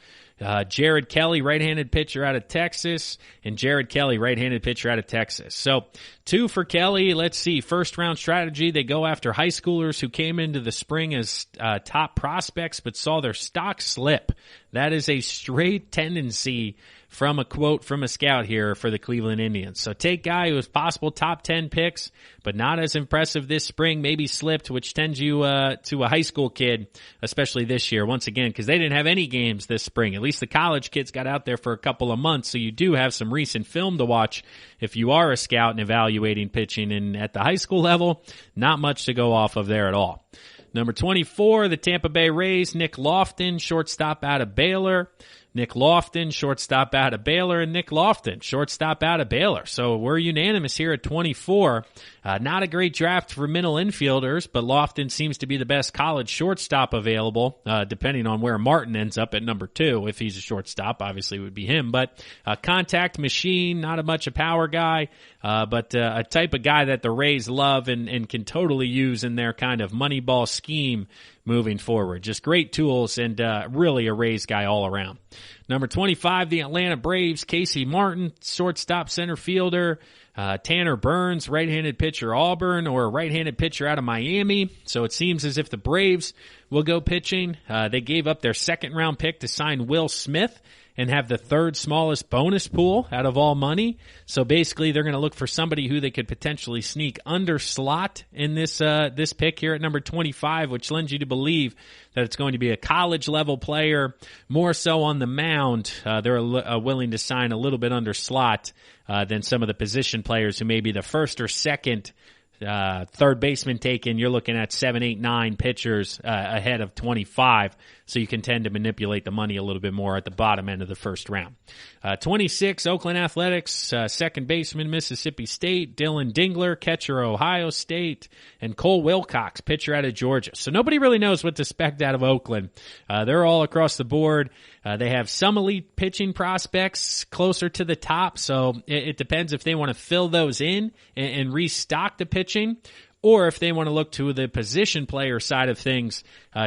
Jared Kelly, right-handed pitcher out of Texas, and Jared Kelly, right-handed pitcher out of Texas. So 2 for Kelly. Let's see. First-round strategy. They go after high schoolers who came into the spring as top prospects but saw their stock slip. That is a straight tendency from a quote from a scout here for the Cleveland Indians. So take guy who was possible top 10 picks, but not as impressive this spring, maybe slipped, which tends you to a high school kid, especially this year, once again, because they didn't have any games this spring. At least the college kids got out there for a couple of months, so you do have some recent film to watch if you are a scout and evaluating pitching. And at the high school level, not much to go off of there at all. Number 24, the Tampa Bay Rays, Nick Lofton, shortstop out of Baylor. Nick Lofton, shortstop out of Baylor, and Nick Lofton, shortstop out of Baylor. So we're unanimous here at 24. Not a great draft for middle infielders, but Lofton seems to be the best college shortstop available, depending on where Martin ends up at number 2. If he's a shortstop, obviously it would be him. But contact machine, not a much a power guy, but a type of guy that the Rays love and can totally use in their kind of money ball scheme moving forward. Just great tools and really a Rays guy all around. Number 25, the Atlanta Braves, Casey Martin, shortstop center fielder. Tanner Burns, right-handed pitcher Auburn, or a right-handed pitcher out of Miami. So it seems as if the Braves will go pitching. They gave up their second-round pick to sign Will Smith and have the third smallest bonus pool out of all money. So basically they're going to look for somebody who they could potentially sneak under slot in this pick here at number 25, which lends you to believe that it's going to be a college level player, more so on the mound. They're willing to sign a little bit under slot than some of the position players who may be the first or second third baseman taken. You're looking at 7, 8, 9 pitchers ahead of 25, so you can tend to manipulate the money a little bit more at the bottom end of the first round. 26, Oakland Athletics, second baseman, Mississippi State, Dylan Dingler, catcher, Ohio State, and Cole Wilcox, pitcher out of Georgia. So nobody really knows what to expect out of Oakland. They're all across the board. They have some elite pitching prospects closer to the top, so it depends if they want to fill those in and restock the pitching, or if they want to look to the position player side of things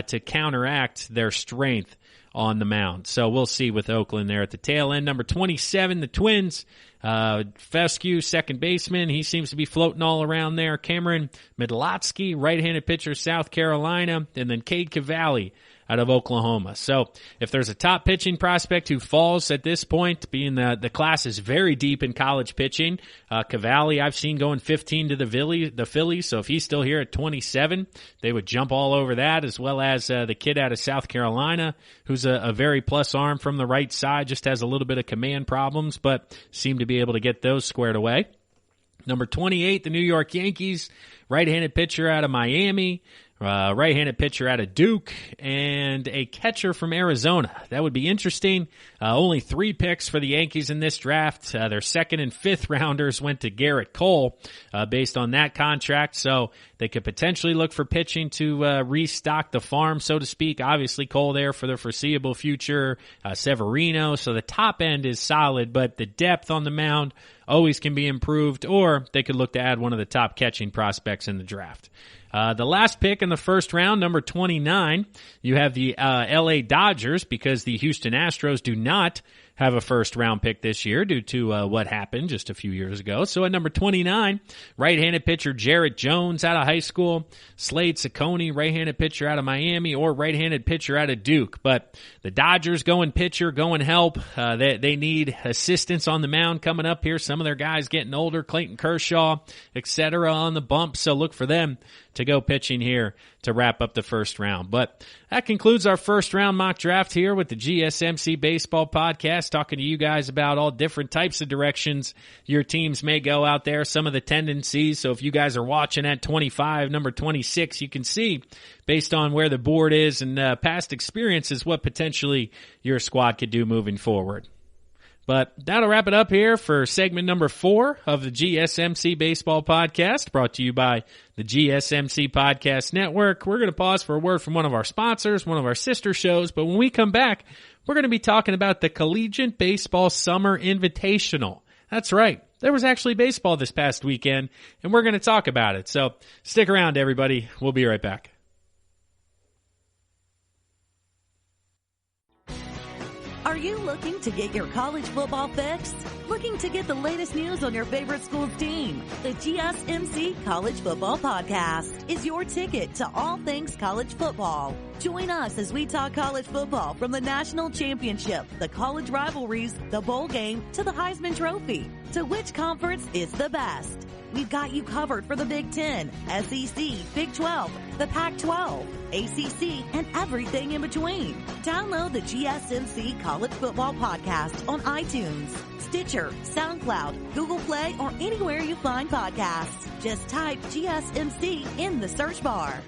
to counteract their strength on the mound. So we'll see with Oakland there at the tail end. Number 27, the Twins. Fescue, second baseman. He seems to be floating all around there. Cameron Midlotsky, right-handed pitcher, South Carolina. And then Cade Cavalli out of Oklahoma. So if there's a top pitching prospect who falls at this point, being the class is very deep in college pitching, Cavalli I've seen going 15 to the Phillies. So if he's still here at 27, they would jump all over that, as well as the kid out of South Carolina, who's a very plus arm from the right side, just has a little bit of command problems, but seem to be able to get those squared away. Number 28, the New York Yankees, right-handed pitcher out of Miami. Right-handed pitcher out of Duke, and a catcher from Arizona. That would be interesting. Only 3 picks for the Yankees in this draft. Their second and fifth rounders went to Garrett Cole based on that contract, so they could potentially look for pitching to restock the farm, so to speak. Obviously, Cole there for the foreseeable future. Severino, so the top end is solid, but the depth on the mound always can be improved, or they could look to add one of the top catching prospects in the draft. The last pick in the first round, number 29, you have the LA Dodgers, because the Houston Astros do not have a first-round pick this year due to what happened just a few years ago. So at number 29, right-handed pitcher Jarrett Jones out of high school, Slade Ciccone, right-handed pitcher out of Miami, or right-handed pitcher out of Duke. But the Dodgers going pitcher, going help. They need assistance on the mound coming up here. Some of their guys getting older, Clayton Kershaw, etc. on the bump, so look for them to go pitching here to wrap up the first round. But that concludes our first round mock draft here with the GSMC Baseball Podcast, talking to you guys about all different types of directions your teams may go out there, some of the tendencies. So if you guys are watching at 25, number 26, you can see based on where the board is and past experiences what potentially your squad could do moving forward. But that'll wrap it up here for segment number 4 of the GSMC Baseball Podcast, brought to you by the GSMC Podcast Network. We're going to pause for a word from one of our sponsors, one of our sister shows, but when we come back, we're going to be talking about the Collegiate Baseball Summer Invitational. That's right. There was actually baseball this past weekend, and we're going to talk about it. So stick around, everybody. We'll be right back. Are you looking to get your college football fixed? Looking to get the latest news on your favorite school's team? The GSMC College Football Podcast is your ticket to all things college football. Join us as we talk college football, from the national championship, the college rivalries, the bowl game, to the Heisman Trophy. To which conference is the best? We've got you covered for the Big Ten, SEC, Big 12, the Pac-12, ACC, and everything in between. Download the GSMC College Football Podcast on iTunes, Stitcher, SoundCloud, Google Play, or anywhere you find podcasts. Just type GSMC in the search bar.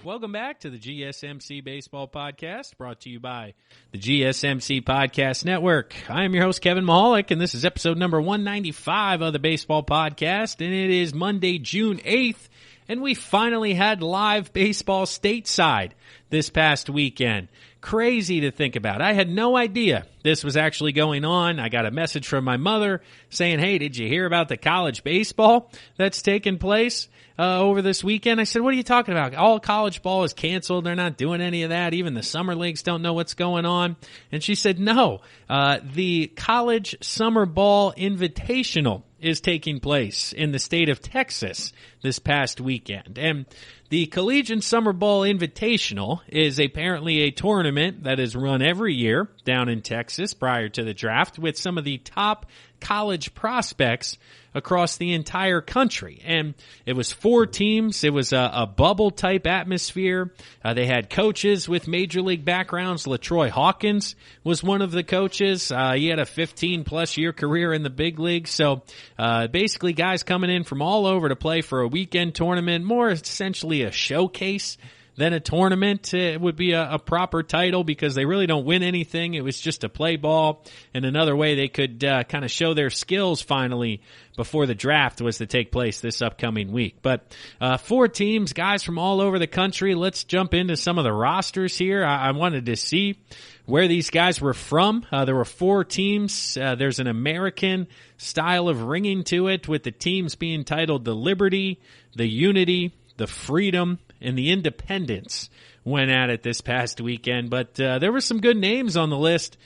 Welcome back to the GSMC Baseball Podcast, brought to you by the GSMC Podcast Network. I am your host, Kevin Mahalik, and this is episode number 195 of the Baseball Podcast, and it is Monday, June 8th, and we finally had live baseball stateside this past weekend. Crazy to think about. I had no idea this was actually going on. I got a message from my mother saying, hey, did you hear about the college baseball that's taking place over this weekend? I said, what are you talking about? All college ball is canceled. They're not doing any of that. Even the summer leagues don't know what's going on. And she said, no, the College Summer Ball Invitational is taking place in the state of Texas this past weekend. And the Collegiate Summer Ball Invitational is apparently a tournament that is run every year down in Texas prior to the draft with some of the top college prospects across the entire country. And it was 4 teams. It was a bubble type atmosphere. They had coaches with major league backgrounds. LaTroy Hawkins was one of the coaches. He had a 15-plus year career in the big leagues. So basically guys coming in from all over to play for a weekend tournament, more essentially a showcase than a tournament. It would be a proper title because they really don't win anything. It was just a play ball, and another way they could kind of show their skills finally before the draft was to take place this upcoming week. But 4 teams, guys from all over the country. Let's jump into some of the rosters here. I wanted to see where these guys were from. There were 4 teams. There's an American style of ringing to it, with the teams being titled the Liberty, the Unity, the Freedom, and the Independence went at it this past weekend. But there were some good names on the list.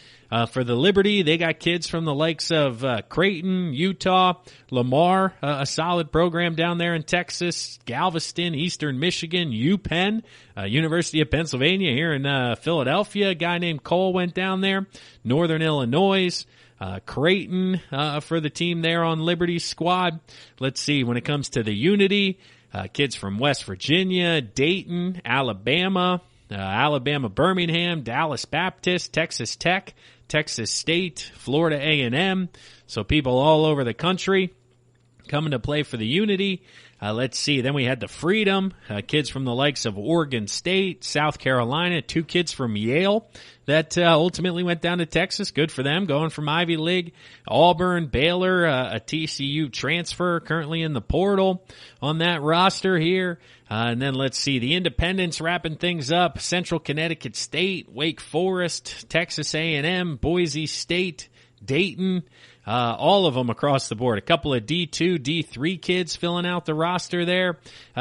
For the Liberty, they got kids from the likes of Creighton, Utah, Lamar, a solid program down there in Texas, Galveston, Eastern Michigan, UPenn, University of Pennsylvania here in Philadelphia. A guy named Cole went down there. Northern Illinois, Creighton for the team there on Liberty's squad. Let's see, when it comes to the Unity, kids from West Virginia, Dayton, Alabama, Alabama Birmingham, Dallas Baptist, Texas Tech, Texas State, Florida A&M. So people all over the country coming to play for the Unity. Let's see. Then we had the Freedom, kids from the likes of Oregon State, South Carolina, 2 kids from Yale that ultimately went down to Texas. Good for them, going from Ivy League. Auburn, Baylor, a TCU transfer currently in the portal on that roster here. And then let's see, the Independents wrapping things up. Central Connecticut State, Wake Forest, Texas A&M, Boise State, Dayton, all of them across the board. A couple of D2, D3 kids filling out the roster there.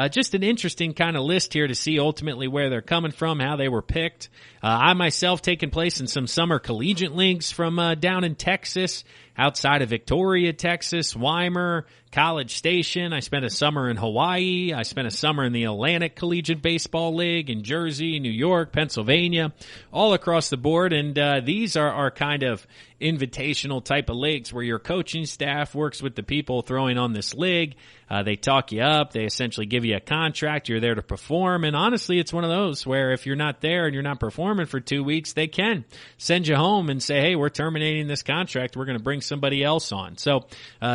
Just an interesting kind of list here to see ultimately where they're coming from, how they were picked. I myself taking place in some summer collegiate leagues from down in Texas, outside of Victoria, Texas, Weimar, College Station. I spent a summer in Hawaii. I spent a summer in the Atlantic Collegiate Baseball League in Jersey, New York, Pennsylvania, all across the board. And these are kind of invitational type of leagues where your coaching staff works with the people throwing on this league. They talk you up. They essentially give you a contract. You're there to perform. And honestly, it's one of those where if you're not there and you're not performing for 2 weeks, they can send you home and say, hey, we're terminating this contract. We're going to bring somebody else on. So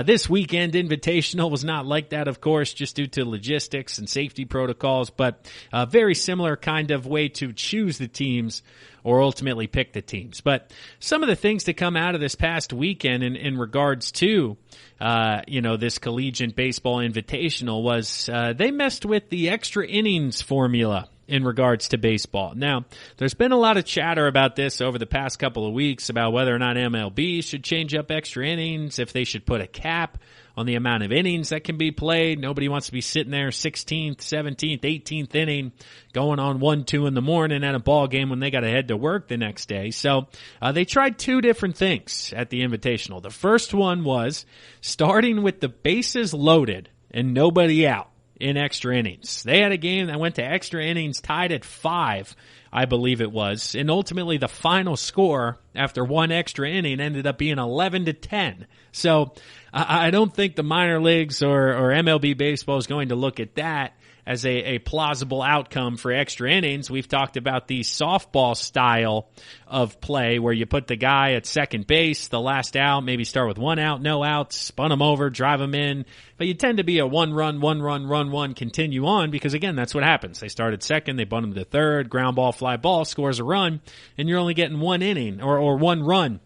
this weekend invitational was not like that, of course, just due to logistics and safety protocols, but a very similar kind of way to choose the teams or ultimately pick the teams. But some of the things that come out of this past weekend in regards to, this collegiate baseball invitational was they messed with the extra innings formula in regards to baseball. Now, there's been a lot of chatter about this over the past couple of weeks about whether or not MLB should change up extra innings, if they should put a cap on the amount of innings that can be played. Nobody wants to be sitting there 16th, 17th, 18th inning going on 1-2 in the morning at a ball game when they got to head to work the next day. So they tried 2 different things at the Invitational. The first one was starting with the bases loaded and nobody out in extra innings. They had a game that went to extra innings tied at 5, I believe it was, and ultimately the final score after 1 extra inning ended up being 11-10. So I don't think the minor leagues or MLB baseball is going to look at that as a plausible outcome for extra innings. We've talked about the softball style of play where you put the guy at second base, the last out, maybe start with 1 out, no outs, spun him over, drive him in. But you tend to be a one run, continue on, because again, that's what happens. They start at second, they bunt him to third, ground ball, fly ball, scores a run, and you're only getting 1 inning or 1 run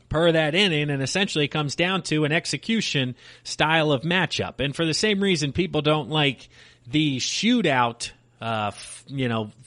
per that inning, and essentially it comes down to an execution style of matchup. And for the same reason people don't like the shootout,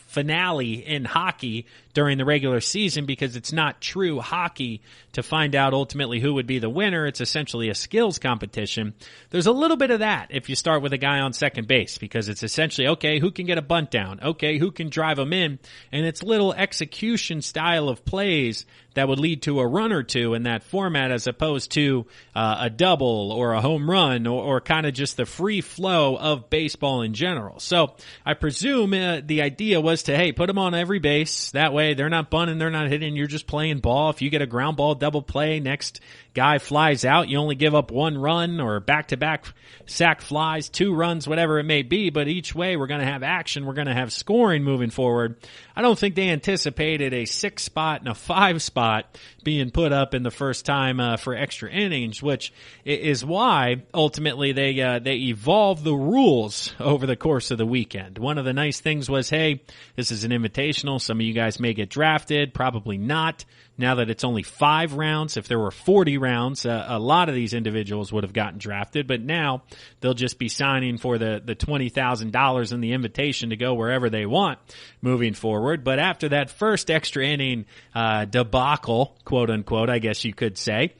finale in hockey during the regular season, because it's not true hockey to find out ultimately who would be the winner. It's essentially a skills competition. There's a little bit of that if you start with a guy on second base, because it's essentially, okay, who can get a bunt down? Okay, who can drive them in? And it's little execution style of plays that would lead to a run or two in that format, as opposed to a double or a home run or kind of just the free flow of baseball in general. So I presume the idea was to, hey, put them on every base. That way they're not bunting, they're not hitting, you're just playing ball. If you get a ground ball double play, next guy flies out, you only give up 1 run, or back-to-back sack flies, 2 runs, whatever it may be. But each way we're going to have action, we're going to have scoring moving forward. I don't think they anticipated a 6 spot and a 5 spot spot being put up in the first time for extra innings, which is why ultimately they evolved the rules over the course of the weekend. One of the nice things was, hey, this is an invitational. Some of you guys may get drafted, probably not. Now that it's only 5 rounds, if there were 40 rounds, a lot of these individuals would have gotten drafted, but now they'll just be signing for the $20,000 in the invitation to go wherever they want moving forward. But after that first extra inning debacle, quote unquote, I guess you could say,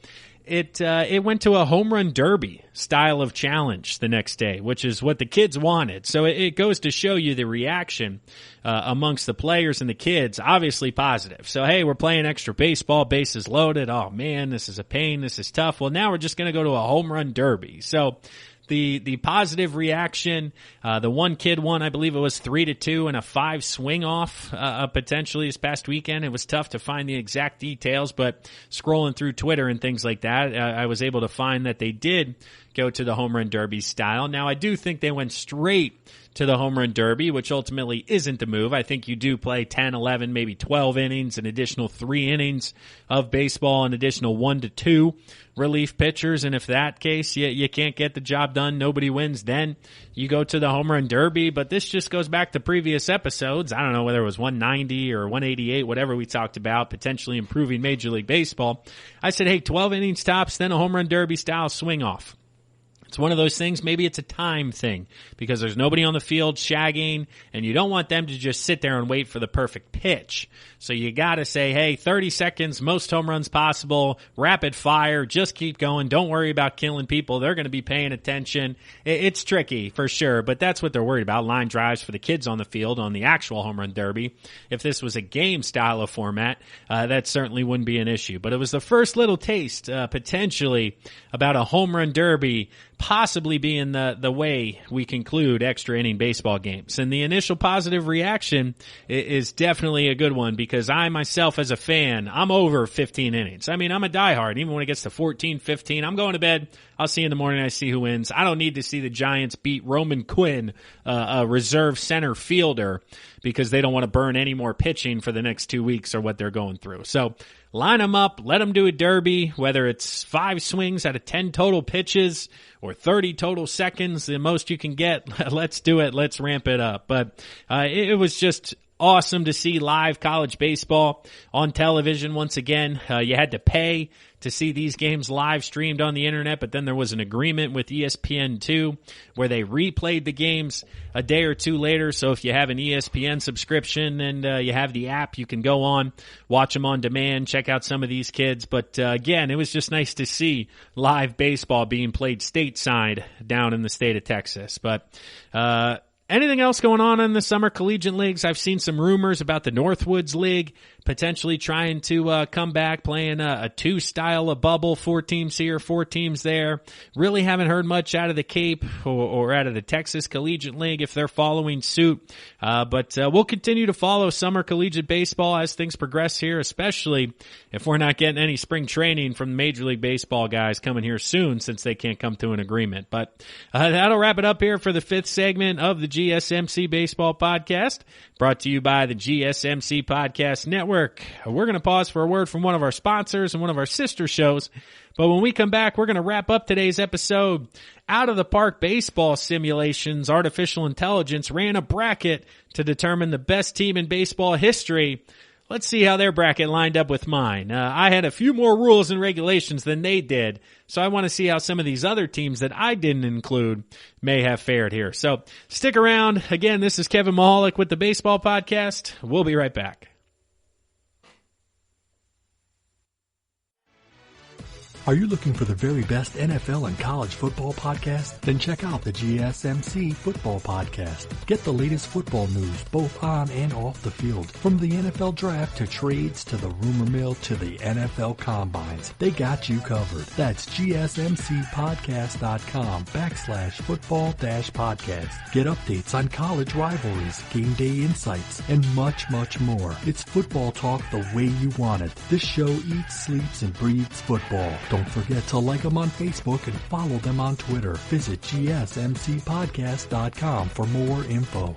it went to a home run derby style of challenge the next day, which is what the kids wanted. So it goes to show you the reaction amongst the players and the kids, obviously positive. So, hey, we're playing extra baseball, bases loaded. Oh, man, this is a pain. This is tough. Well, now we're just going to go to a home run derby. So the positive reaction, the one kid won, I believe it was 3-2 and a 5 swing off, potentially this past weekend. It was tough to find the exact details, but scrolling through Twitter and things like that, I was able to find that they did go to the home run derby style. Now, I do think they went straight to the home run derby, which ultimately isn't the move. I think you do play 10, 11, maybe 12 innings, an additional 3 innings of baseball, an additional 1 to 2 relief pitchers. And if that case, you can't get the job done, nobody wins, then you go to the home run derby. But this just goes back to previous episodes. I don't know whether it was 190 or 188, whatever we talked about, potentially improving Major League Baseball. I said, hey, 12 innings tops, then a home run derby style swing off. It's one of those things, maybe it's a time thing because there's nobody on the field shagging and you don't want them to just sit there and wait for the perfect pitch. So you got to say, hey, 30 seconds, most home runs possible, rapid fire, just keep going. Don't worry about killing people. They're going to be paying attention. It's tricky for sure, but that's what they're worried about. Line drives for the kids on the field on the actual home run derby. If this was a game style of format, that certainly wouldn't be an issue. But it was the first little taste, potentially, about a home run derby possibly being the way we conclude extra inning baseball games. And the initial positive reaction is definitely a good one because I myself as a fan, I'm over 15 innings. I mean, I'm a diehard. Even when it gets to 14, 15, I'm going to bed. I'll see you in the morning. I see who wins. I don't need to see the Giants beat Roman Quinn, a reserve center fielder, because they don't want to burn any more pitching for the next 2 weeks or what they're going through. So line them up, let them do a derby, whether it's 5 swings out of 10 total pitches or 30 total seconds, the most you can get. Let's do it. Let's ramp it up. But it was just awesome to see live college baseball on television once again. You had to pay to see these games live streamed on the internet, but then there was an agreement with ESPN2 where they replayed the games a day or two later. So if you have an ESPN subscription and you have the app, you can go on, watch them on demand, check out some of these kids. But again, it was just nice to see live baseball being played stateside down in the state of Texas. But anything else going on in the summer collegiate leagues? I've seen some rumors about the Northwoods League potentially trying to come back, playing a 2 style of bubble, 4 teams here, 4 teams there. Really haven't heard much out of the Cape or out of the Texas Collegiate League if they're following suit. But we'll continue to follow summer collegiate baseball as things progress here, especially if we're not getting any spring training from the Major League Baseball guys coming here soon since they can't come to an agreement. But that'll wrap it up here for the 5th segment of the GSMC Baseball Podcast, brought to you by the GSMC Podcast Network. We're going to pause for a word from one of our sponsors and one of our sister shows. But when we come back, we're going to wrap up today's episode. Out of the Park Baseball Simulations, Artificial Intelligence ran a bracket to determine the best team in baseball history. Let's see how their bracket lined up with mine. I had a few more rules and regulations than they did, so I want to see how some of these other teams that I didn't include may have fared here. So stick around. Again, this is Kevin Mahalik with the Baseball Podcast. We'll be right back. Are you looking for the very best NFL and college football podcast? Then check out the GSMC Football Podcast. Get the latest football news both on and off the field. From the NFL Draft to trades to the rumor mill to the NFL Combines, they got you covered. That's GSMCpodcast.com/football-podcast. Get updates on college rivalries, game day insights, and much, much more. It's football talk the way you want it. This show eats, sleeps, and breathes football. Don't forget to like them on Facebook and follow them on Twitter. Visit GSMCpodcast.com for more info.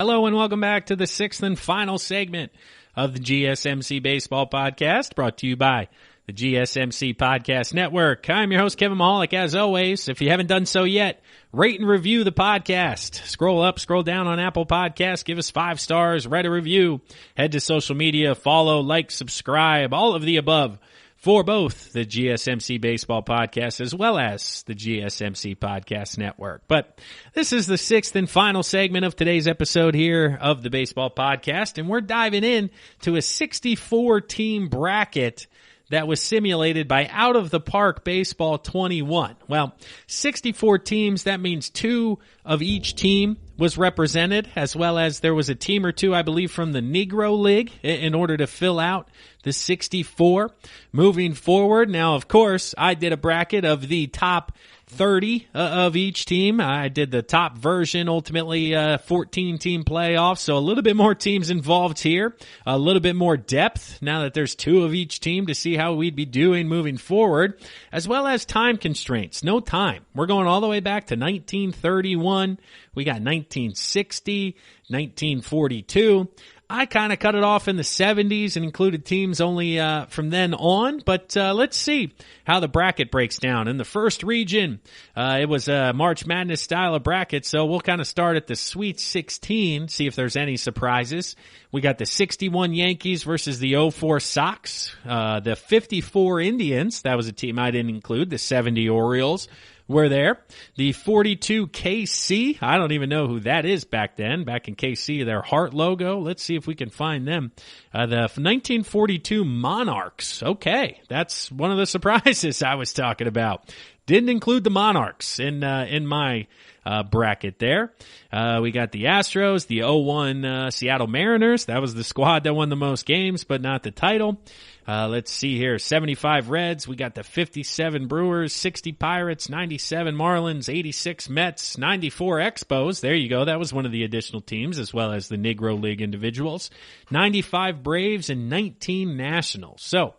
Hello and welcome back to the sixth and final segment of the GSMC Baseball Podcast, brought to you by the GSMC Podcast Network. I'm your host, Kevin Mahalik. As always, if you haven't done so yet, rate and review the podcast. Scroll up, scroll down on Apple Podcasts, give us 5 stars, write a review, head to social media, follow, like, subscribe, all of the above for both the GSMC Baseball Podcast as well as the GSMC Podcast Network. But this is the sixth and final segment of today's episode here of the Baseball Podcast, and we're diving in to a 64-team bracket that was simulated by Out of the Park Baseball 21. Well, 64 teams, that means 2 of each team was represented, as well as there was a team or 2, I believe, from the Negro League in order to fill out the 64. Moving forward, now, of course, I did a bracket of the top 30 of each team. I did the top version, ultimately 14-team playoffs, so a little bit more teams involved here, a little bit more depth now that there's 2 of each team to see how we'd be doing moving forward, as well as time constraints. No time. We're going all the way back to 1931. We got 1960, 1942. I kind of cut it off in the 70s and included teams only from then on, but let's see how the bracket breaks down. In the first region, it was a March Madness style of bracket, so we'll kind of start at the Sweet 16, see if there's any surprises. We got the 61 Yankees versus the 04 Sox, the 54 Indians, that was a team I didn't include, the 70 Orioles were there. The 42 KC, I don't even know who that is back then. Back in KC, their heart logo. Let's see if we can find them. The 1942 Monarchs. Okay, that's one of the surprises I was talking about. Didn't include the Monarchs in my bracket there. We got the Astros, the 01 Seattle Mariners. That was the squad that won the most games, but not the title. Let's see here. 75 Reds. We got the 57 Brewers, 60 Pirates, 97 Marlins, 86 Mets, 94 Expos. There you go. That was one of the additional teams, as well as the Negro League individuals. 95 Braves and 19 Nationals. So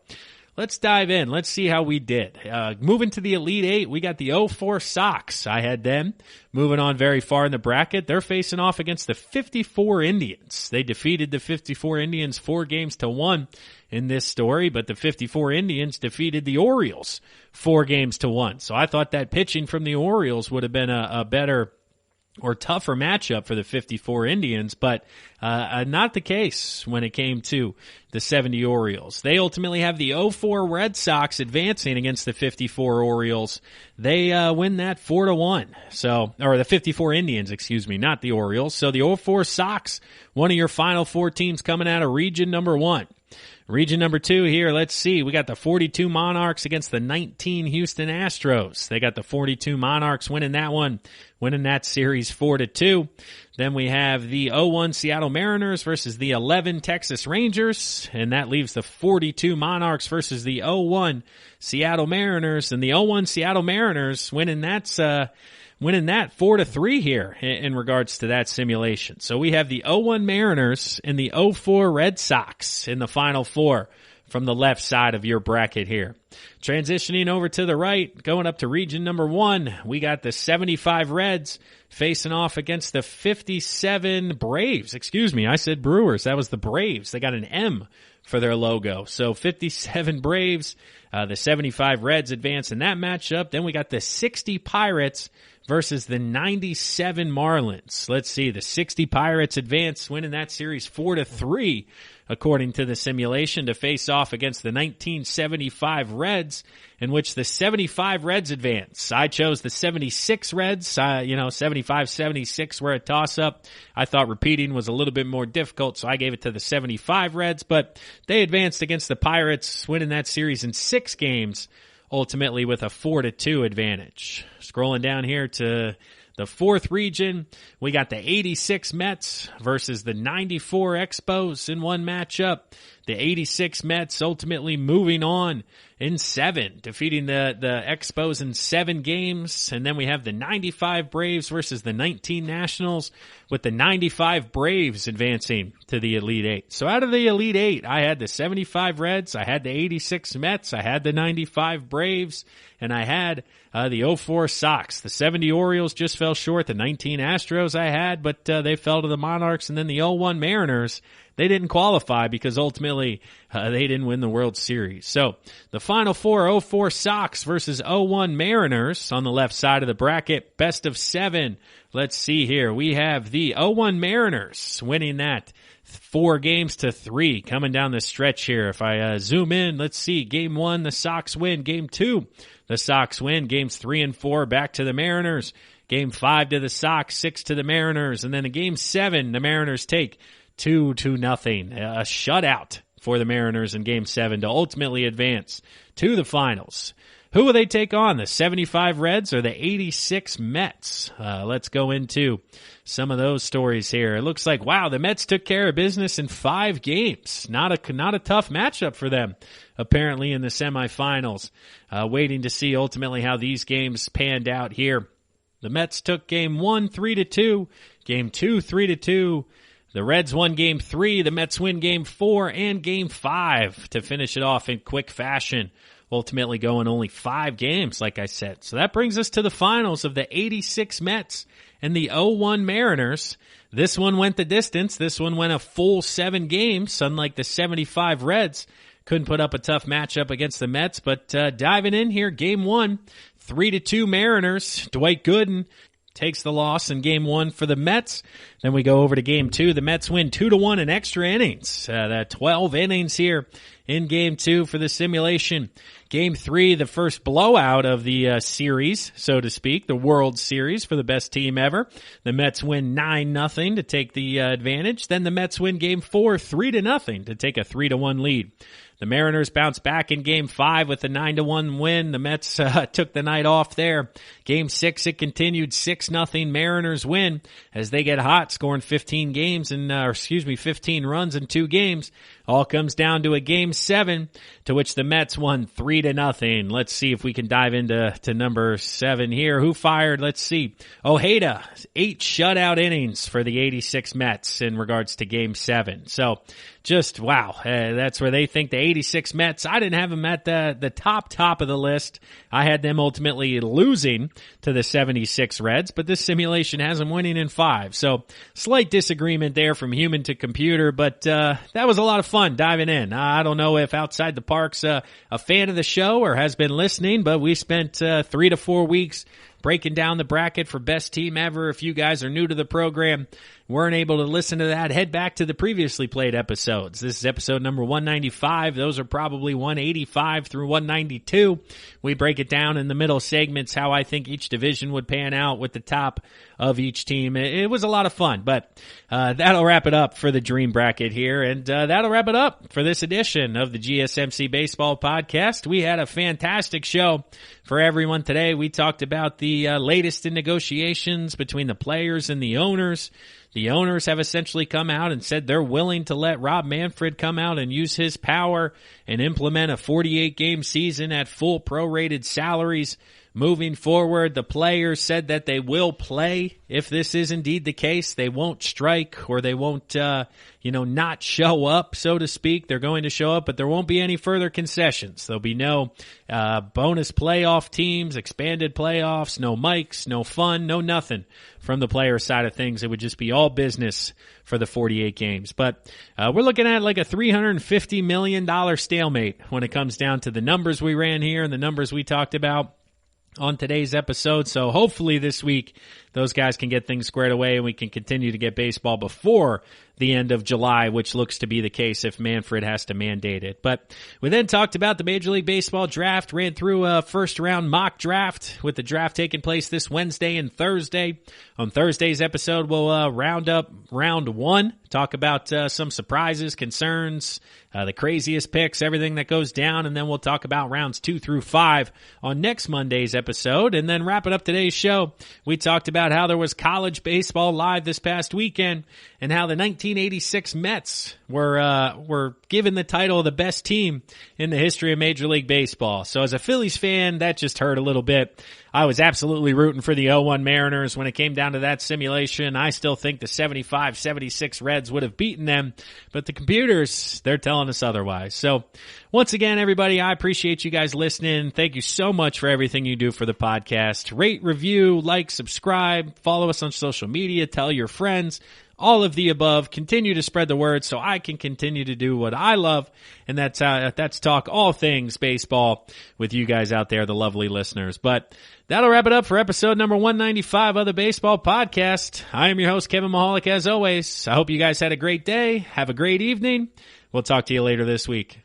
let's dive in. Let's see how we did. Moving to the Elite Eight, we got the 04 Sox. I had them moving on very far in the bracket. They're facing off against the 54 Indians. They defeated the 54 Indians 4-1 in this story, but the 54 Indians defeated the Orioles 4-1. So I thought that pitching from the Orioles would have been a better or tougher matchup for the 54 Indians, but not the case when it came to the 70 Orioles. They ultimately have the 04 Red Sox advancing against the 54 Orioles. They win that 4-1. So, or the 54 Indians, excuse me, not the Orioles. So the 04 Sox, one of your final 4 teams coming out of region number 1. Region number 2 here, let's see. We got the 42 Monarchs against the 19 Houston Astros. They got the 42 Monarchs winning that one, winning that series 4-2. Then we have the 01 Seattle Mariners versus the 11 Texas Rangers, and that leaves the 42 Monarchs versus the 01 Seattle Mariners, and the 01 Seattle Mariners winning that 4-3 here in regards to that simulation. So we have the 01 Mariners and the 04 Red Sox in the final 4 from the left side of your bracket here. Transitioning over to the right, going up to region number 1, we got the 75 Reds facing off against the 57 Braves. Excuse me, I said Brewers. That was the Braves. They got an M for their logo. So 57 Braves, the 75 Reds advance in that matchup. Then we got the 60 Pirates versus the 97 Marlins. Let's see, the 60 Pirates advance, winning that series 4-3, according to the simulation, to face off against the 1975 Reds, in which the 75 Reds advance. I chose the 76 Reds. 75-76 were a toss-up. I thought repeating was a little bit more difficult, so I gave it to the 75 Reds, but they advanced against the Pirates, winning that series in 6 games, ultimately with a 4-2 advantage. Scrolling down here to the 4th region, we got the 86 Mets versus the 94 Expos in one matchup. The The 86 Mets ultimately moving on in 7, defeating the Expos in 7 games. And then we have the 95 Braves versus the 19 Nationals, with the 95 Braves advancing to the Elite 8. So out of the Elite 8, I had the 75 Reds, I had the 86 Mets, I had the 95 Braves, and I had the 04 Sox. The 70 Orioles just fell short. The 19 Astros I had, but they fell to the Monarchs. And then the 01 Mariners, they didn't qualify because ultimately they didn't win the World Series. So the Final Four, 04 Sox versus 01 Mariners on the left side of the bracket. Best of 7. Let's see here. We have the 01 Mariners winning that 4-3 coming down the stretch here. If I zoom in, let's see. Game 1, the Sox win. Game 2, the Sox win. Games 3 and 4 back to the Mariners. Game 5 to the Sox, 6 to the Mariners. And then in Game 7, the Mariners take 2-0. A shutout for the Mariners in Game 7 to ultimately advance to the finals. Who will they take on, the 75 Reds or the 86 Mets? Let's go into some of those stories here. It looks like, wow, the Mets took care of business in 5 games. Not a tough matchup for them, apparently, in the semifinals. Waiting to see ultimately how these games panned out here. The Mets took Game 1, 3-2. Game 2, 3-2. The Reds won Game 3. The Mets win Game 4 and Game 5 to finish it off in quick fashion. Ultimately going only 5 games, like I said. So that brings us to the finals of the 86 Mets and the 01 Mariners. This one went the distance. This one went a full 7 games, unlike the 75 Reds. Couldn't put up a tough matchup against the Mets, but diving in here, Game 1, 3-2 Mariners. Dwight Gooden takes the loss in Game 1 for the Mets. Then we go over to Game 2. The Mets win 2-1 in extra innings. 12 innings here in Game 2 for the simulation. Game 3, the first blowout of the series, so to speak, the World Series for the best team ever. The Mets win 9-0 to take the advantage. Then the Mets win Game 4, 3-0 to take a 3-1 lead. The Mariners bounced back in Game 5 with a 9-1 win. The Mets took the night off there. Game 6, it continued 6-0 Mariners win as they get hot, scoring 15 runs in 2 games. All comes down to a Game 7, to which the Mets won 3-0. Let's see if we can dive into number 7 here. Who fired? Let's see. Ojeda, 8 shutout innings for the 86 Mets in regards to Game 7. So just, wow, that's where they think the 86 Mets. I didn't have them at the top of the list. I had them ultimately losing to the 76 Reds, but this simulation has them winning in 5. So slight disagreement there from human to computer, but that was a lot of fun diving in. I don't know if Outside the Park's a fan of the show or has been listening, but we spent 3 to 4 weeks breaking down the bracket for best team ever. If you guys are new to the program, weren't able to listen to that, head back to the previously played episodes. This is episode number 195. Those are probably 185 through 192. We break it down in the middle segments, how I think each division would pan out with the top of each team. It was a lot of fun, but that'll wrap it up for the Dream Bracket here, and that'll wrap it up for this edition of the GSMC Baseball Podcast. We had a fantastic show for everyone today. We talked about the latest in negotiations between the players and the owners. The owners have essentially come out and said they're willing to let Rob Manfred come out and use his power and implement a 48-game season at full prorated salaries. Moving forward, the players said that they will play if this is indeed the case. They won't strike or they won't, not show up, so to speak. They're going to show up, but there won't be any further concessions. There'll be no bonus playoff teams, expanded playoffs, no mics, no fun, no nothing from the player side of things. It would just be all business for the 48 games. But we're looking at like a $350 million stalemate when it comes down to the numbers we ran here and the numbers we talked about on today's episode. So hopefully this week those guys can get things squared away and we can continue to get baseball before the end of July, which looks to be the case if Manfred has to mandate it. But we then talked about the Major League Baseball draft, ran through a first-round mock draft with the draft taking place this Wednesday and Thursday. On Thursday's episode, we'll round up round 1, talk about some surprises, concerns, the craziest picks, everything that goes down, and then we'll talk about rounds 2 through 5 on next Monday's episode. And then wrapping up today's show, we talked about how there was college baseball live this past weekend and how the 19 1986 Mets were given the title of the best team in the history of Major League Baseball. So as a Phillies fan, that just hurt a little bit. I was absolutely rooting for the 0-1 Mariners when it came down to that simulation. I still think the 75-76 Reds would have beaten them, but the computers, they're telling us otherwise. So once again, everybody, I appreciate you guys listening. Thank you so much for everything you do for the podcast. Rate, review, like, subscribe, follow us on social media, tell your friends. All of the above. Continue to spread the word so I can continue to do what I love, and that's talk all things baseball with you guys out there, the lovely listeners. But that'll wrap it up for episode number 195 of the Baseball Podcast. I am your host, Kevin Mahalik, as always. I hope you guys had a great day. Have a great evening. We'll talk to you later this week.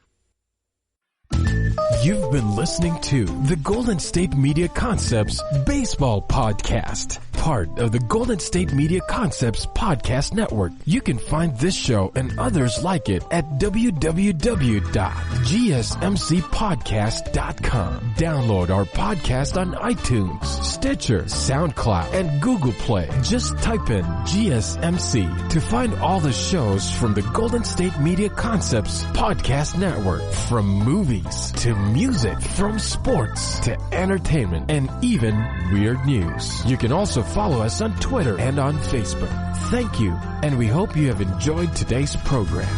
You've been listening to the Golden State Media Concepts Baseball Podcast, part of the Golden State Media Concepts Podcast Network. You can find this show and others like it at www.gsmcpodcast.com. Download our podcast on iTunes, Stitcher, SoundCloud, and Google Play. Just type in GSMC to find all the shows from the Golden State Media Concepts Podcast Network, from movies to music, from sports to entertainment, and even weird news. You can also follow us on Twitter and on Facebook. Thank you, and we hope you have enjoyed today's program.